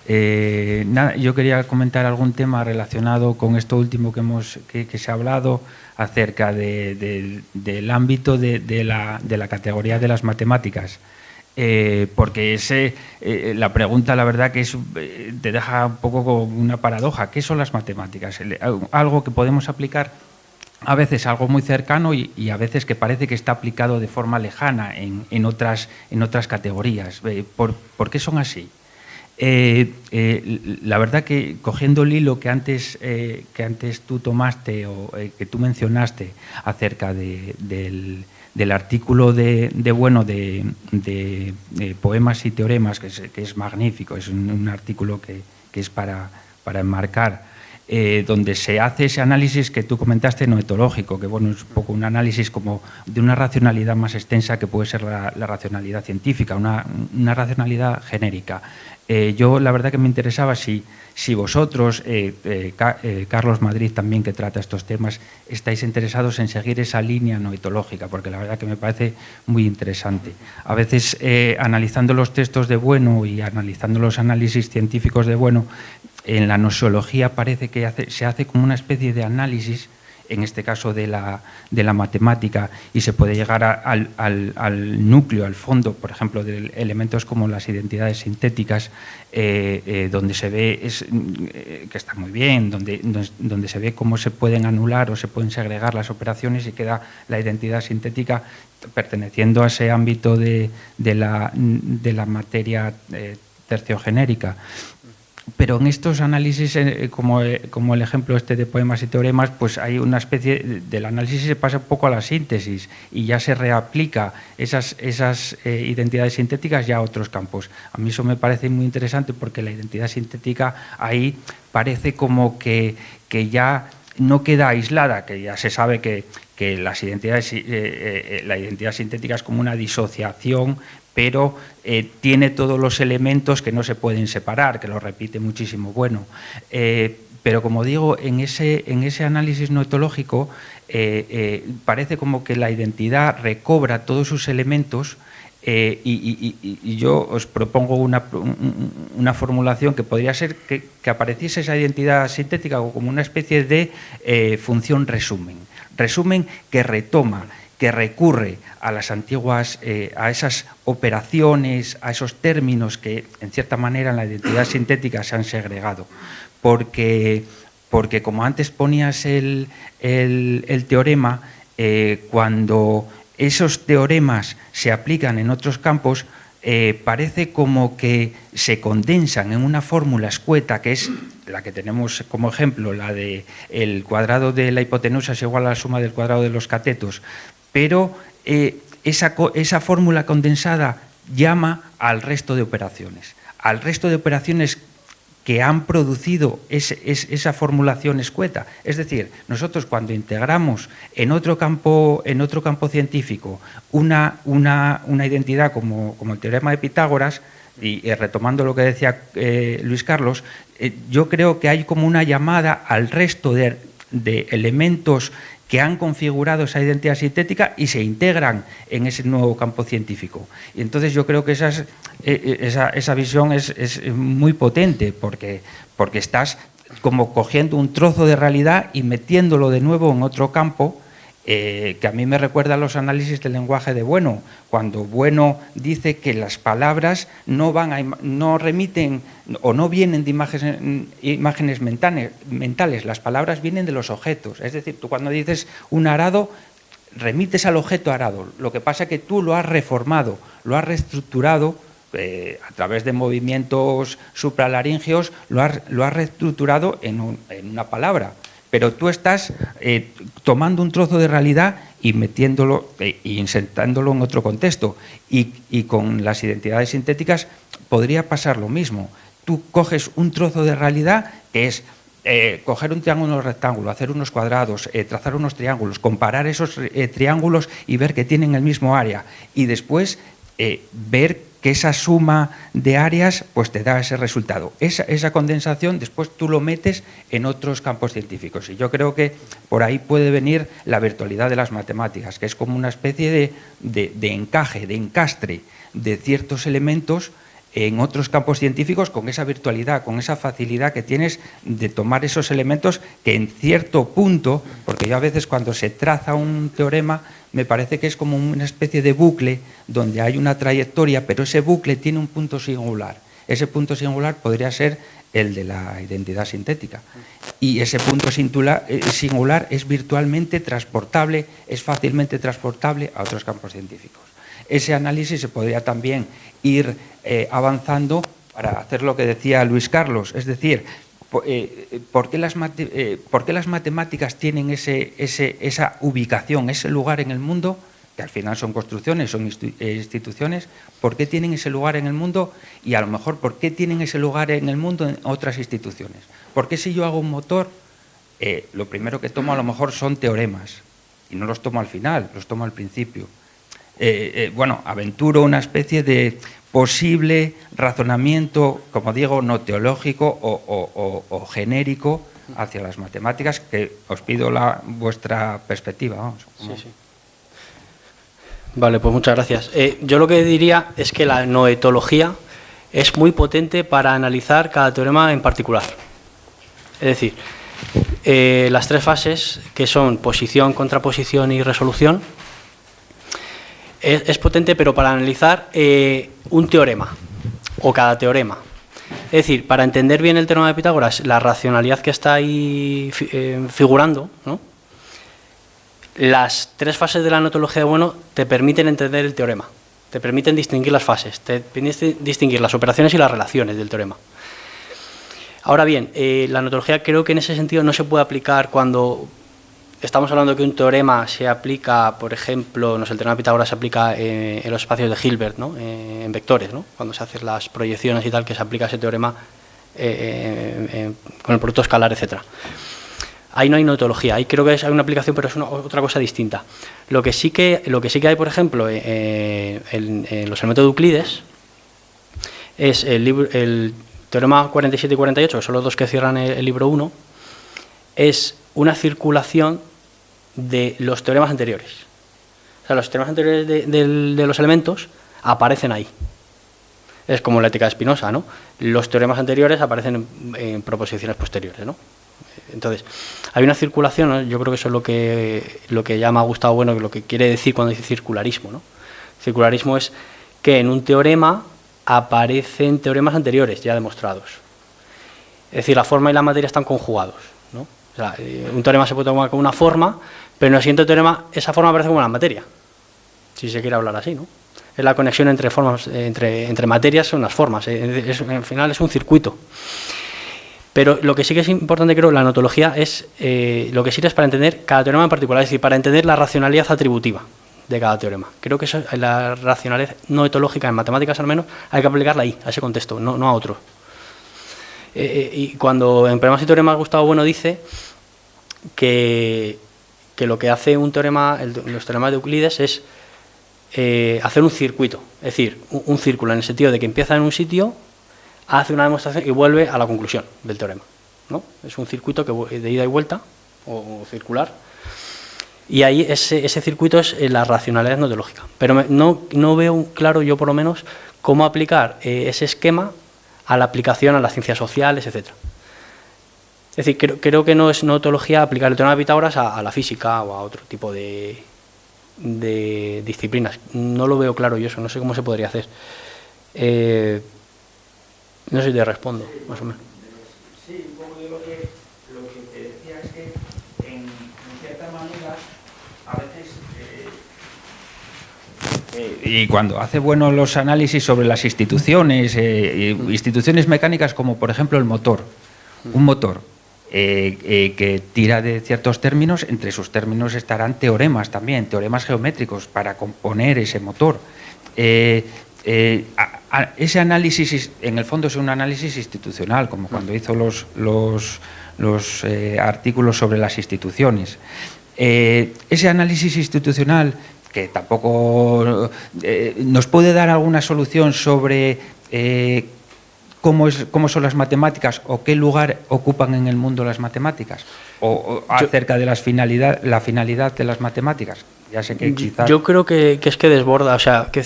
Nada, yo quería comentar algún tema relacionado con esto último que se ha hablado acerca del ámbito de la categoría de las matemáticas. Porque la pregunta, la verdad, que te deja un poco con una paradoja. ¿Qué son las matemáticas? Algo que podemos aplicar a veces algo muy cercano y a veces que parece que está aplicado de forma lejana en otras categorías. ¿Por qué son así? La verdad que cogiendo el hilo que antes tú tomaste o que tú mencionaste acerca del artículo de Poemas y Teoremas, que es magnífico, es un artículo que es para enmarcar, donde se hace ese análisis que tú comentaste noetológico, que bueno, es un poco un análisis como de una racionalidad más extensa que puede ser la racionalidad científica, una racionalidad genérica. Yo la verdad que me interesaba si vosotros, Carlos Madrid también, que trata estos temas, estáis interesados en seguir esa línea noetológica, porque la verdad que me parece muy interesante. A veces, analizando los textos de Bueno y analizando los análisis científicos de Bueno, en la noseología parece que se hace como una especie de análisis, en este caso de la matemática, y se puede llegar al núcleo, al fondo, por ejemplo, de elementos como las identidades sintéticas, donde se ve, que está muy bien, donde se ve cómo se pueden anular o se pueden segregar las operaciones y queda la identidad sintética perteneciendo a ese ámbito de la materia terciogenérica. Pero en estos análisis, como el ejemplo este de Poemas y Teoremas, pues hay una especie del análisis, se pasa un poco a la síntesis y ya se reaplica esas identidades sintéticas ya a otros campos. A mí eso me parece muy interesante porque la identidad sintética ahí parece como que ya no queda aislada, que ya se sabe que la identidad sintética es como una disociación, pero tiene todos los elementos que no se pueden separar, que lo repite muchísimo Bueno. Pero como digo, en ese análisis noetológico parece como que la identidad recobra todos sus elementos y yo os propongo una formulación que podría ser que apareciese esa identidad sintética como una especie de función resumen que retoma, que recurre a las antiguas, a esas operaciones, a esos términos que en cierta manera en la identidad sintética se han segregado. Porque como antes ponías el teorema, cuando esos teoremas se aplican en otros campos, parece como que se condensan en una fórmula escueta, que es la que tenemos como ejemplo, la de el cuadrado de la hipotenusa es igual a la suma del cuadrado de los catetos, pero esa fórmula condensada llama al resto de operaciones que han producido esa formulación escueta. Es decir, nosotros cuando integramos en otro campo científico una identidad como el teorema de Pitágoras, y retomando lo que decía Luis Carlos, yo creo que hay como una llamada al resto de elementos que han configurado esa identidad sintética y se integran en ese nuevo campo científico. Y entonces yo creo que esa visión es muy potente porque estás como cogiendo un trozo de realidad y metiéndolo de nuevo en otro campo, que a mí me recuerda a los análisis del lenguaje de Bueno, cuando Bueno dice que las palabras no remiten o no vienen de imágenes mentales, las palabras vienen de los objetos. Es decir, tú cuando dices un arado, remites al objeto arado. Lo que pasa es que tú lo has reformado, lo has reestructurado a través de movimientos supralaríngeos, lo has reestructurado en una palabra. Pero tú estás tomando un trozo de realidad y metiéndolo e insertándolo en otro contexto. Y con las identidades sintéticas podría pasar lo mismo. Tú coges un trozo de realidad que es coger un triángulo, un rectángulo, hacer unos cuadrados, trazar unos triángulos, comparar esos triángulos y ver que tienen el mismo área. Y después ver que esa suma de áreas pues te da ese resultado. Esa condensación después tú lo metes en otros campos científicos. Y yo creo que por ahí puede venir la virtualidad de las matemáticas, que es como una especie de encaje, de encastre de ciertos elementos en otros campos científicos con esa virtualidad, con esa facilidad que tienes de tomar esos elementos que en cierto punto, porque yo a veces cuando se traza un teorema me parece que es como una especie de bucle donde hay una trayectoria, pero ese bucle tiene un punto singular. Ese punto singular podría ser el de la identidad sintética. Y ese punto singular es virtualmente transportable, es fácilmente transportable a otros campos científicos. Ese análisis se podría también ir avanzando para hacer lo que decía Luis Carlos, es decir, ¿por qué las matemáticas tienen esa ubicación, ese lugar en el mundo, que al final son construcciones, son instituciones? ¿Por qué tienen ese lugar en el mundo? Y a lo mejor, ¿por qué tienen ese lugar en el mundo en otras instituciones? ¿Por qué si yo hago un motor, lo primero que tomo a lo mejor son teoremas? Y no los tomo al final, los tomo al principio. Bueno, aventuro una especie de posible razonamiento, como digo, no teológico o genérico hacia las matemáticas, que os pido vuestra perspectiva. Vamos, sí, sí. Vale, pues muchas gracias. Yo lo que diría es que la noetología es muy potente para analizar cada teorema en particular. Es decir, las tres fases, que son posición, contraposición y resolución, es potente, pero para analizar un teorema o cada teorema. Es decir, para entender bien el teorema de Pitágoras, la racionalidad que está ahí figurando, ¿no? Las tres fases de la notología de Bueno te permiten entender el teorema, te permiten distinguir las fases, te permiten distinguir las operaciones y las relaciones del teorema. Ahora bien, la notología creo que en ese sentido no se puede aplicar cuando estamos hablando de que un teorema se aplica, por ejemplo, el teorema de Pitágoras se aplica en los espacios de Hilbert, ¿no? En vectores, ¿no? Cuando se hacen las proyecciones y tal, que se aplica ese teorema con el producto escalar, etcétera. Ahí no hay notología, ahí creo que hay una aplicación, pero es otra cosa distinta. Lo que sí que hay, por ejemplo, en los elementos de Euclides, es el teorema 47 y 48, que son los dos que cierran el libro 1, es una circulación de los teoremas anteriores. O sea, los teoremas anteriores de los elementos aparecen ahí. Es como la ética de Spinoza, ¿no? Los teoremas anteriores aparecen en proposiciones posteriores, ¿no? Entonces, hay una circulación, ¿no? Yo creo que eso es lo que ya me ha gustado, bueno, lo que quiere decir cuando dice circularismo, ¿no? Circularismo es que en un teorema aparecen teoremas anteriores ya demostrados. Es decir, la forma y la materia están conjugados, ¿no? O sea, un teorema se puede tomar como una forma, pero en el siguiente teorema esa forma aparece como la materia, si se quiere hablar así, ¿no? Es la conexión entre formas, entre materias son las formas, al final es un circuito. Pero lo que sí que es importante, creo, la notología es lo que sirve es para entender cada teorema en particular, es decir, para entender la racionalidad atributiva de cada teorema. Creo que eso, la racionalidad noetológica en matemáticas al menos hay que aplicarla ahí, a ese contexto, no a otro. Y cuando en Problemas y Teoremas Gustavo Bueno dice que lo que hace un teorema, los teoremas de Euclides es hacer un circuito, es decir, un círculo en el sentido de que empieza en un sitio, hace una demostración y vuelve a la conclusión del teorema, ¿no? Es un circuito de ida y vuelta o circular, y ahí ese circuito es la racionalidad notológica. Pero no veo claro, yo por lo menos, cómo aplicar ese esquema a la aplicación a las ciencias sociales, etcétera. Es decir, creo que no es notología aplicar el teorema de Pitágoras a la física o a otro tipo de disciplinas. No lo veo claro yo eso, no sé cómo se podría hacer. No sé si te respondo, más o menos. Sí, un poco yo lo que te decía es que en cierta manera a veces y cuando hace bueno los análisis sobre las instituciones, instituciones mecánicas como por ejemplo el motor, un motor que tira de ciertos términos, entre sus términos estarán teoremas también, teoremas geométricos para componer ese motor. Ese análisis, en el fondo, es un análisis institucional, como cuando hizo los artículos sobre las instituciones. Ese análisis institucional, que tampoco nos puede dar alguna solución sobre cómo son las matemáticas o qué lugar ocupan en el mundo las matemáticas, o acerca de la finalidad de las matemáticas. Ya sé que quizás... Yo creo que es que desborda, o sea, que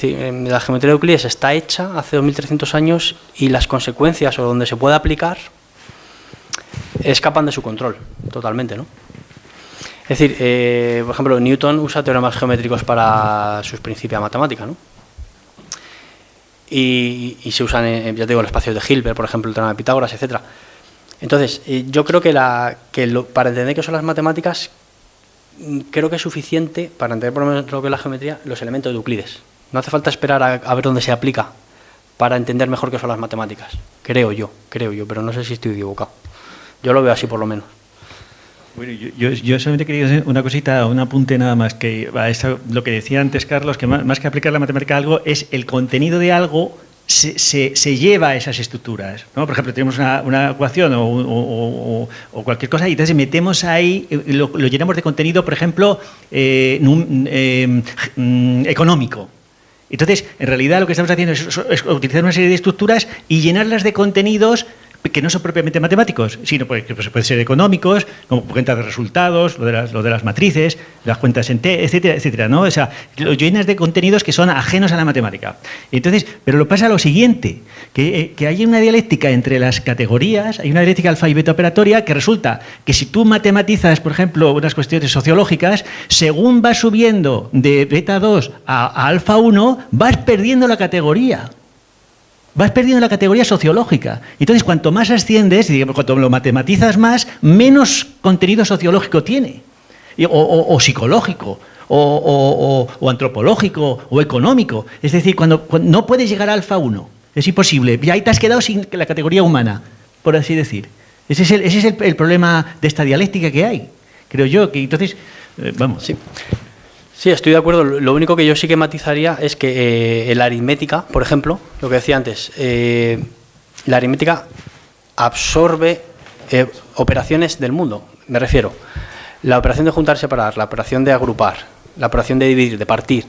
la geometría de Euclides está hecha hace 2300 años y las consecuencias o donde se puede aplicar escapan de su control, totalmente, ¿no? Es decir, por ejemplo, Newton usa teoremas geométricos para sus principios de matemática, ¿no? Y se usan, ya te digo, en espacios de Hilbert, por ejemplo, el teorema de Pitágoras, etcétera. Entonces, yo creo que para entender qué son las matemáticas, creo que es suficiente para entender por lo menos lo que es la geometría, los elementos de Euclides. No hace falta esperar a ver dónde se aplica para entender mejor qué son las matemáticas. Creo yo, pero no sé si estoy equivocado. Yo lo veo así por lo menos. Bueno, yo solamente quería hacer una cosita, un apunte nada más, que a esto, lo que decía antes Carlos, que más que aplicar la matemática a algo, es el contenido de algo se lleva a esas estructuras, ¿no? Por ejemplo, tenemos una ecuación o cualquier cosa y entonces metemos ahí, lo llenamos de contenido, por ejemplo, económico. Entonces, en realidad lo que estamos haciendo es utilizar una serie de estructuras y llenarlas de contenidos que no son propiamente matemáticos, sino que pueden ser económicos, como cuentas de resultados, lo de las matrices, las cuentas en T, etcétera, etcétera, ¿no? O sea, lo llenas de contenidos que son ajenos a la matemática. Entonces, pero lo pasa lo siguiente, que hay una dialéctica entre las categorías, hay una dialéctica alfa y beta operatoria que resulta que si tú matematizas, por ejemplo, unas cuestiones sociológicas, según vas subiendo de beta 2 a alfa 1, vas perdiendo la categoría. Vas perdiendo la categoría sociológica. Entonces, cuanto más asciendes, digamos, cuanto lo matematizas más, menos contenido sociológico tiene. O psicológico, o antropológico, o económico. Es decir, cuando no puedes llegar a alfa 1, es imposible. Y ahí te has quedado sin la categoría humana, por así decir. Ese es el problema de esta dialéctica que hay. Creo yo que entonces, vamos. Sí. Sí, estoy de acuerdo. Lo único que yo sí que matizaría es que la aritmética, por ejemplo, lo que decía antes, la aritmética absorbe operaciones del mundo. Me refiero, la operación de juntar y separar, la operación de agrupar, la operación de dividir, de partir,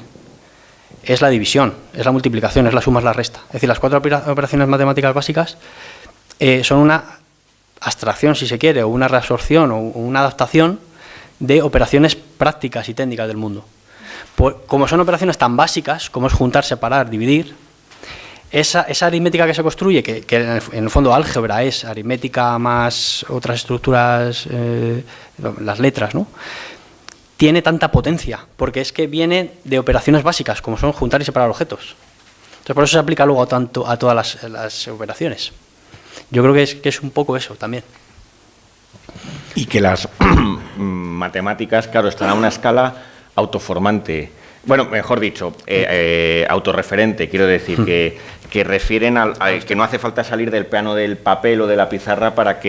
es la división, es la multiplicación, es la suma, es la resta. Es decir, las 4 operaciones matemáticas básicas son una abstracción, si se quiere, o una reabsorción o una adaptación de operaciones prácticas y técnicas del mundo. Como son operaciones tan básicas como es juntar, separar, dividir, esa aritmética que se construye, que en el fondo álgebra es aritmética más otras estructuras, las letras, ¿no?, tiene tanta potencia, porque es que viene de operaciones básicas como son juntar y separar objetos. Entonces, por eso se aplica luego tanto a todas las operaciones. Yo creo que es un poco eso también. Y que las matemáticas, claro, están a una escala autoformante. Bueno, mejor dicho, autorreferente. Quiero decir que refieren a que no hace falta salir del plano del papel o de la pizarra para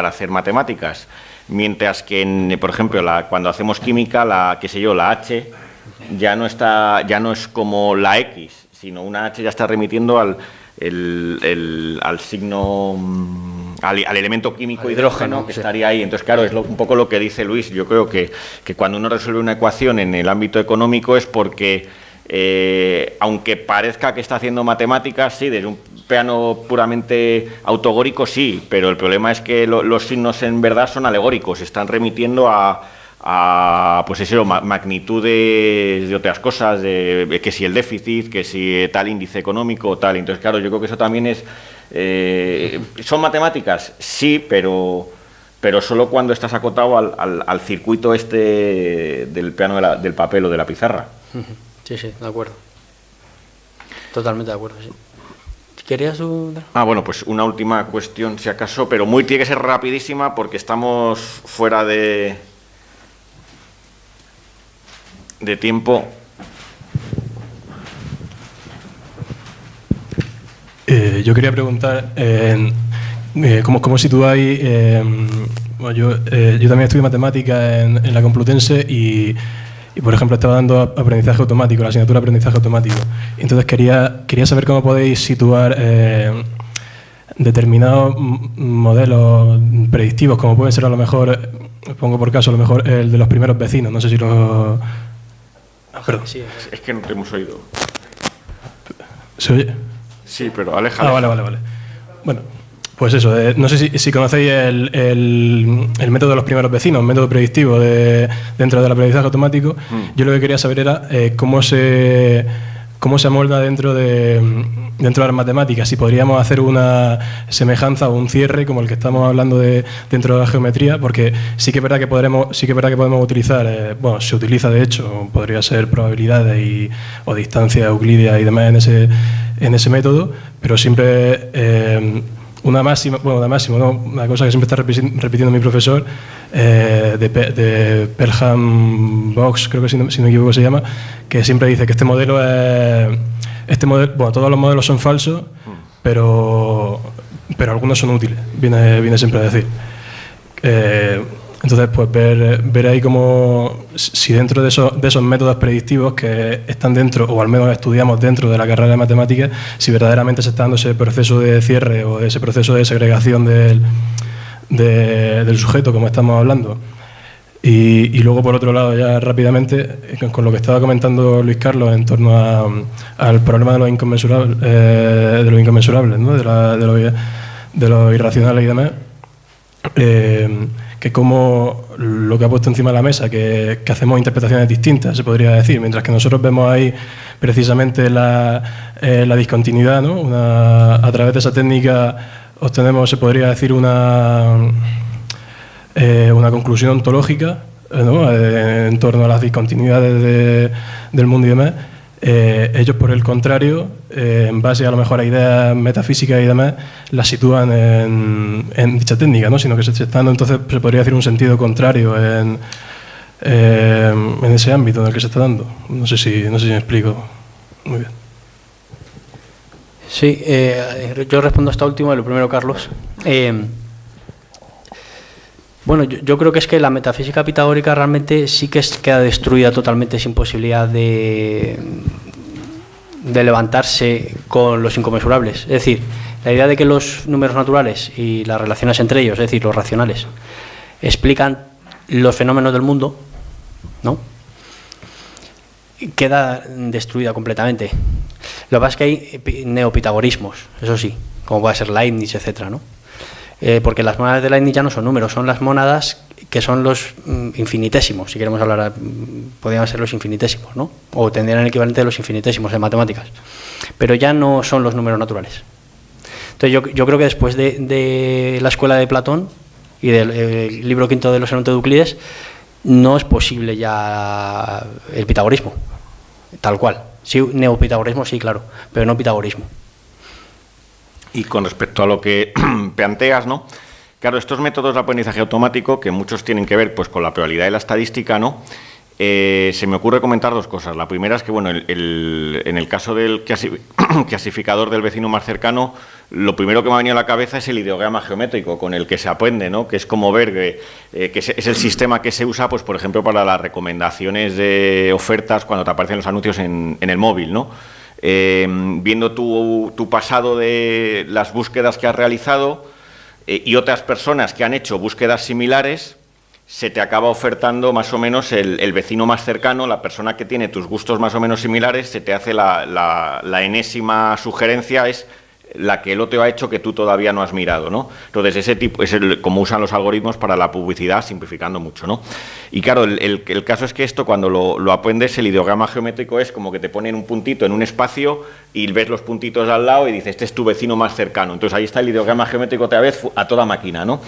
hacer matemáticas. Mientras que, por ejemplo, cuando hacemos química, la H ya no es como la X, sino una H ya está remitiendo al signo, al elemento químico hidrógeno que estaría ahí. Entonces, claro, es un poco lo que dice Luis. Yo creo que cuando uno resuelve una ecuación en el ámbito económico es porque, aunque parezca que está haciendo matemáticas, sí, desde un plano puramente autogórico, sí, pero el problema es que los signos en verdad son alegóricos, están remitiendo a pues eso, magnitudes de otras cosas, que si el déficit, que si tal índice económico, tal. Entonces, claro, yo creo que eso también es... ¿Son matemáticas? Sí, pero solo cuando estás acotado al circuito del plano del papel o de la pizarra. Sí, de acuerdo. Totalmente de acuerdo, sí. ¿Querías bueno, pues una última cuestión, si acaso, pero tiene que ser rapidísima porque estamos fuera de tiempo. Yo quería preguntar cómo situáis. Yo también estudio matemáticas en la Complutense y, por ejemplo, estaba dando aprendizaje automático, la asignatura de aprendizaje automático. Entonces quería saber cómo podéis situar determinados modelos predictivos, como pueden ser a lo mejor, pongo por caso, a lo mejor el de los primeros vecinos. No sé si lo... Perdón. Sí, es que no te hemos oído. ¿Se oye? Sí, pero aléjale. Vale. Bueno, Pues eso, no sé si conocéis el método de los primeros vecinos, método predictivo dentro del aprendizaje automático. Yo lo que quería saber era cómo se amolda dentro de las matemáticas, si podríamos hacer una semejanza o un cierre como el que estamos hablando dentro de la geometría, porque sí que es verdad que podemos utilizar, bueno, se utiliza de hecho, podría ser probabilidades o distancia euclídea y demás en ese método, pero siempre una máxima, ¿no? Una cosa que siempre está repitiendo mi profesor, de Pelham Box, creo que si no me equivoco se llama, que siempre dice que este modelo, bueno, todos los modelos son falsos, pero algunos son útiles, viene siempre a decir. Entonces, pues ver ahí como si dentro de esos métodos predictivos que están dentro, o al menos estudiamos dentro de la carrera de matemáticas, si verdaderamente se está dando ese proceso de cierre o ese proceso de segregación del sujeto, como estamos hablando. Y luego, por otro lado, ya rápidamente, con lo que estaba comentando Luis Carlos en torno al problema de los inconmensurables, ¿no? de lo irracionales y demás, que como lo que ha puesto encima de la mesa, que hacemos interpretaciones distintas, se podría decir, mientras que nosotros vemos ahí precisamente la discontinuidad, ¿no? A través de esa técnica obtenemos, se podría decir, una conclusión ontológica, ¿no? En torno a las discontinuidades del mundo y demás. Ellos, por el contrario, en base a lo mejor a ideas metafísicas y demás, las sitúan en dicha técnica, ¿no? Sino que se está dando, entonces se podría decir un sentido contrario en ese ámbito en el que se está dando. No sé si me explico muy bien. Sí, yo respondo a esta última, lo primero, Carlos. Bueno, yo creo que es que la metafísica pitagórica realmente sí que queda destruida totalmente, sin posibilidad de levantarse con los inconmensurables. Es decir, la idea de que los números naturales y las relaciones entre ellos, es decir, los racionales, explican los fenómenos del mundo, ¿no? Queda destruida completamente. Lo que pasa es que hay neopitagorismos, eso sí, como puede ser Leibniz, etcétera, ¿no? Porque las mónadas de Leibniz ya no son números, son las mónadas que son los infinitésimos, si queremos hablar, podrían ser los infinitésimos, ¿no? O tendrían el equivalente de los infinitésimos en matemáticas, pero ya no son los números naturales. Entonces yo creo que después de la escuela de Platón y del libro quinto de los Elementos de Euclides, no es posible ya el pitagorismo, tal cual. Sí, neopitagorismo sí, claro, pero no pitagorismo. Y con respecto a lo que planteas, ¿no? Claro, estos métodos de aprendizaje automático, que muchos tienen que ver pues con la probabilidad y la estadística, ¿no? Se me ocurre comentar dos cosas. La primera es que, bueno, en el caso del clasificador del vecino más cercano, lo primero que me ha venido a la cabeza es el ideograma geométrico con el que se aprende, ¿no? Que es como ver que es el sistema que se usa, pues, por ejemplo, para las recomendaciones de ofertas cuando te aparecen los anuncios en el móvil, ¿no? Viendo tu pasado de las búsquedas que has realizado y otras personas que han hecho búsquedas similares, se te acaba ofertando más o menos el vecino más cercano, la persona que tiene tus gustos más o menos similares, se te hace la enésima sugerencia, es la que el otro ha hecho que tú todavía no has mirado, ¿no? Entonces, ese tipo es como usan los algoritmos para la publicidad, simplificando mucho, ¿no? Y claro, el caso es que esto, cuando lo aprendes, el ideograma geométrico es como que te ponen un puntito en un espacio y ves los puntitos al lado y dices, este es tu vecino más cercano. Entonces, ahí está el ideograma geométrico otra vez a toda máquina, ¿no?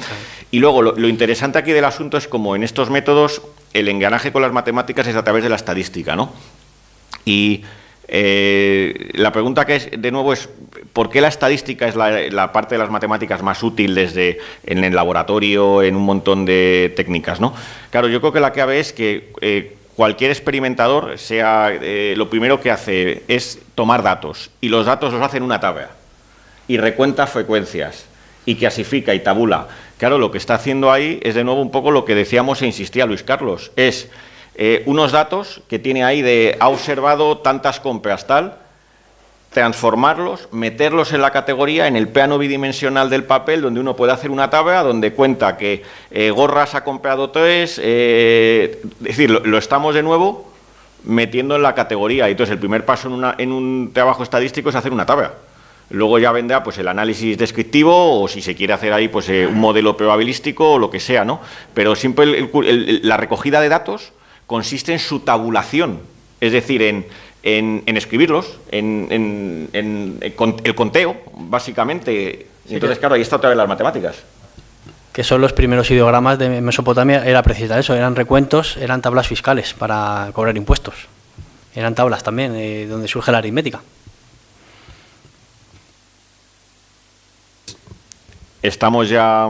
Y luego, lo interesante aquí del asunto es como en estos métodos, el engranaje con las matemáticas es a través de la estadística, ¿no? Y la pregunta que es, de nuevo, es ¿por qué la estadística es la parte de las matemáticas más útil desde en el laboratorio, en un montón de técnicas, ¿no? Claro, yo creo que la clave es que cualquier experimentador, lo primero que hace es tomar datos, y los datos los hace en una tabla, y recuenta frecuencias, y clasifica y tabula. Claro, lo que está haciendo ahí es de nuevo un poco lo que decíamos e insistía Luis Carlos, es unos datos que tiene ahí ha observado tantas compras, tal, transformarlos, meterlos en la categoría, en el plano bidimensional del papel, donde uno puede hacer una tabla donde cuenta que gorras ha comprado 3, es decir, lo estamos de nuevo metiendo en la categoría. Y entonces el primer paso en un trabajo estadístico es hacer una tabla. Luego ya vendrá pues el análisis descriptivo o si se quiere hacer ahí pues un modelo probabilístico o lo que sea, ¿no? Pero siempre la recogida de datos consiste en su tabulación, es decir, en escribirlos, en el conteo, básicamente. Entonces, claro, ahí está otra vez las matemáticas. Que son los primeros ideogramas de Mesopotamia, era precisamente eso, eran recuentos, eran tablas fiscales para cobrar impuestos. Eran tablas también, donde surge la aritmética. Estamos ya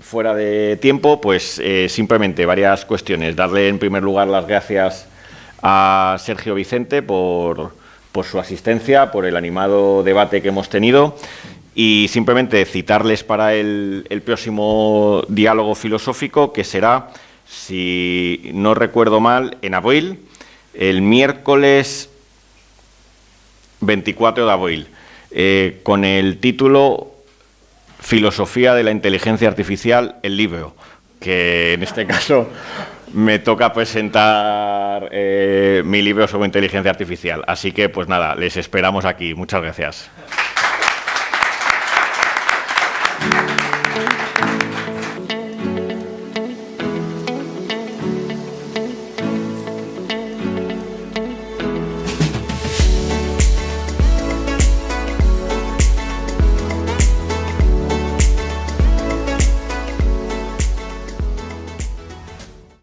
fuera de tiempo, pues simplemente varias cuestiones. Darle en primer lugar las gracias a Sergio Vicente por su asistencia, por el animado debate que hemos tenido. Y simplemente citarles para el próximo diálogo filosófico, que será, si no recuerdo mal, en abril, el miércoles 24 de abril, con el título Filosofía de la Inteligencia Artificial, el libro, que en este caso me toca presentar mi libro sobre inteligencia artificial. Así que, pues nada, les esperamos aquí. Muchas gracias.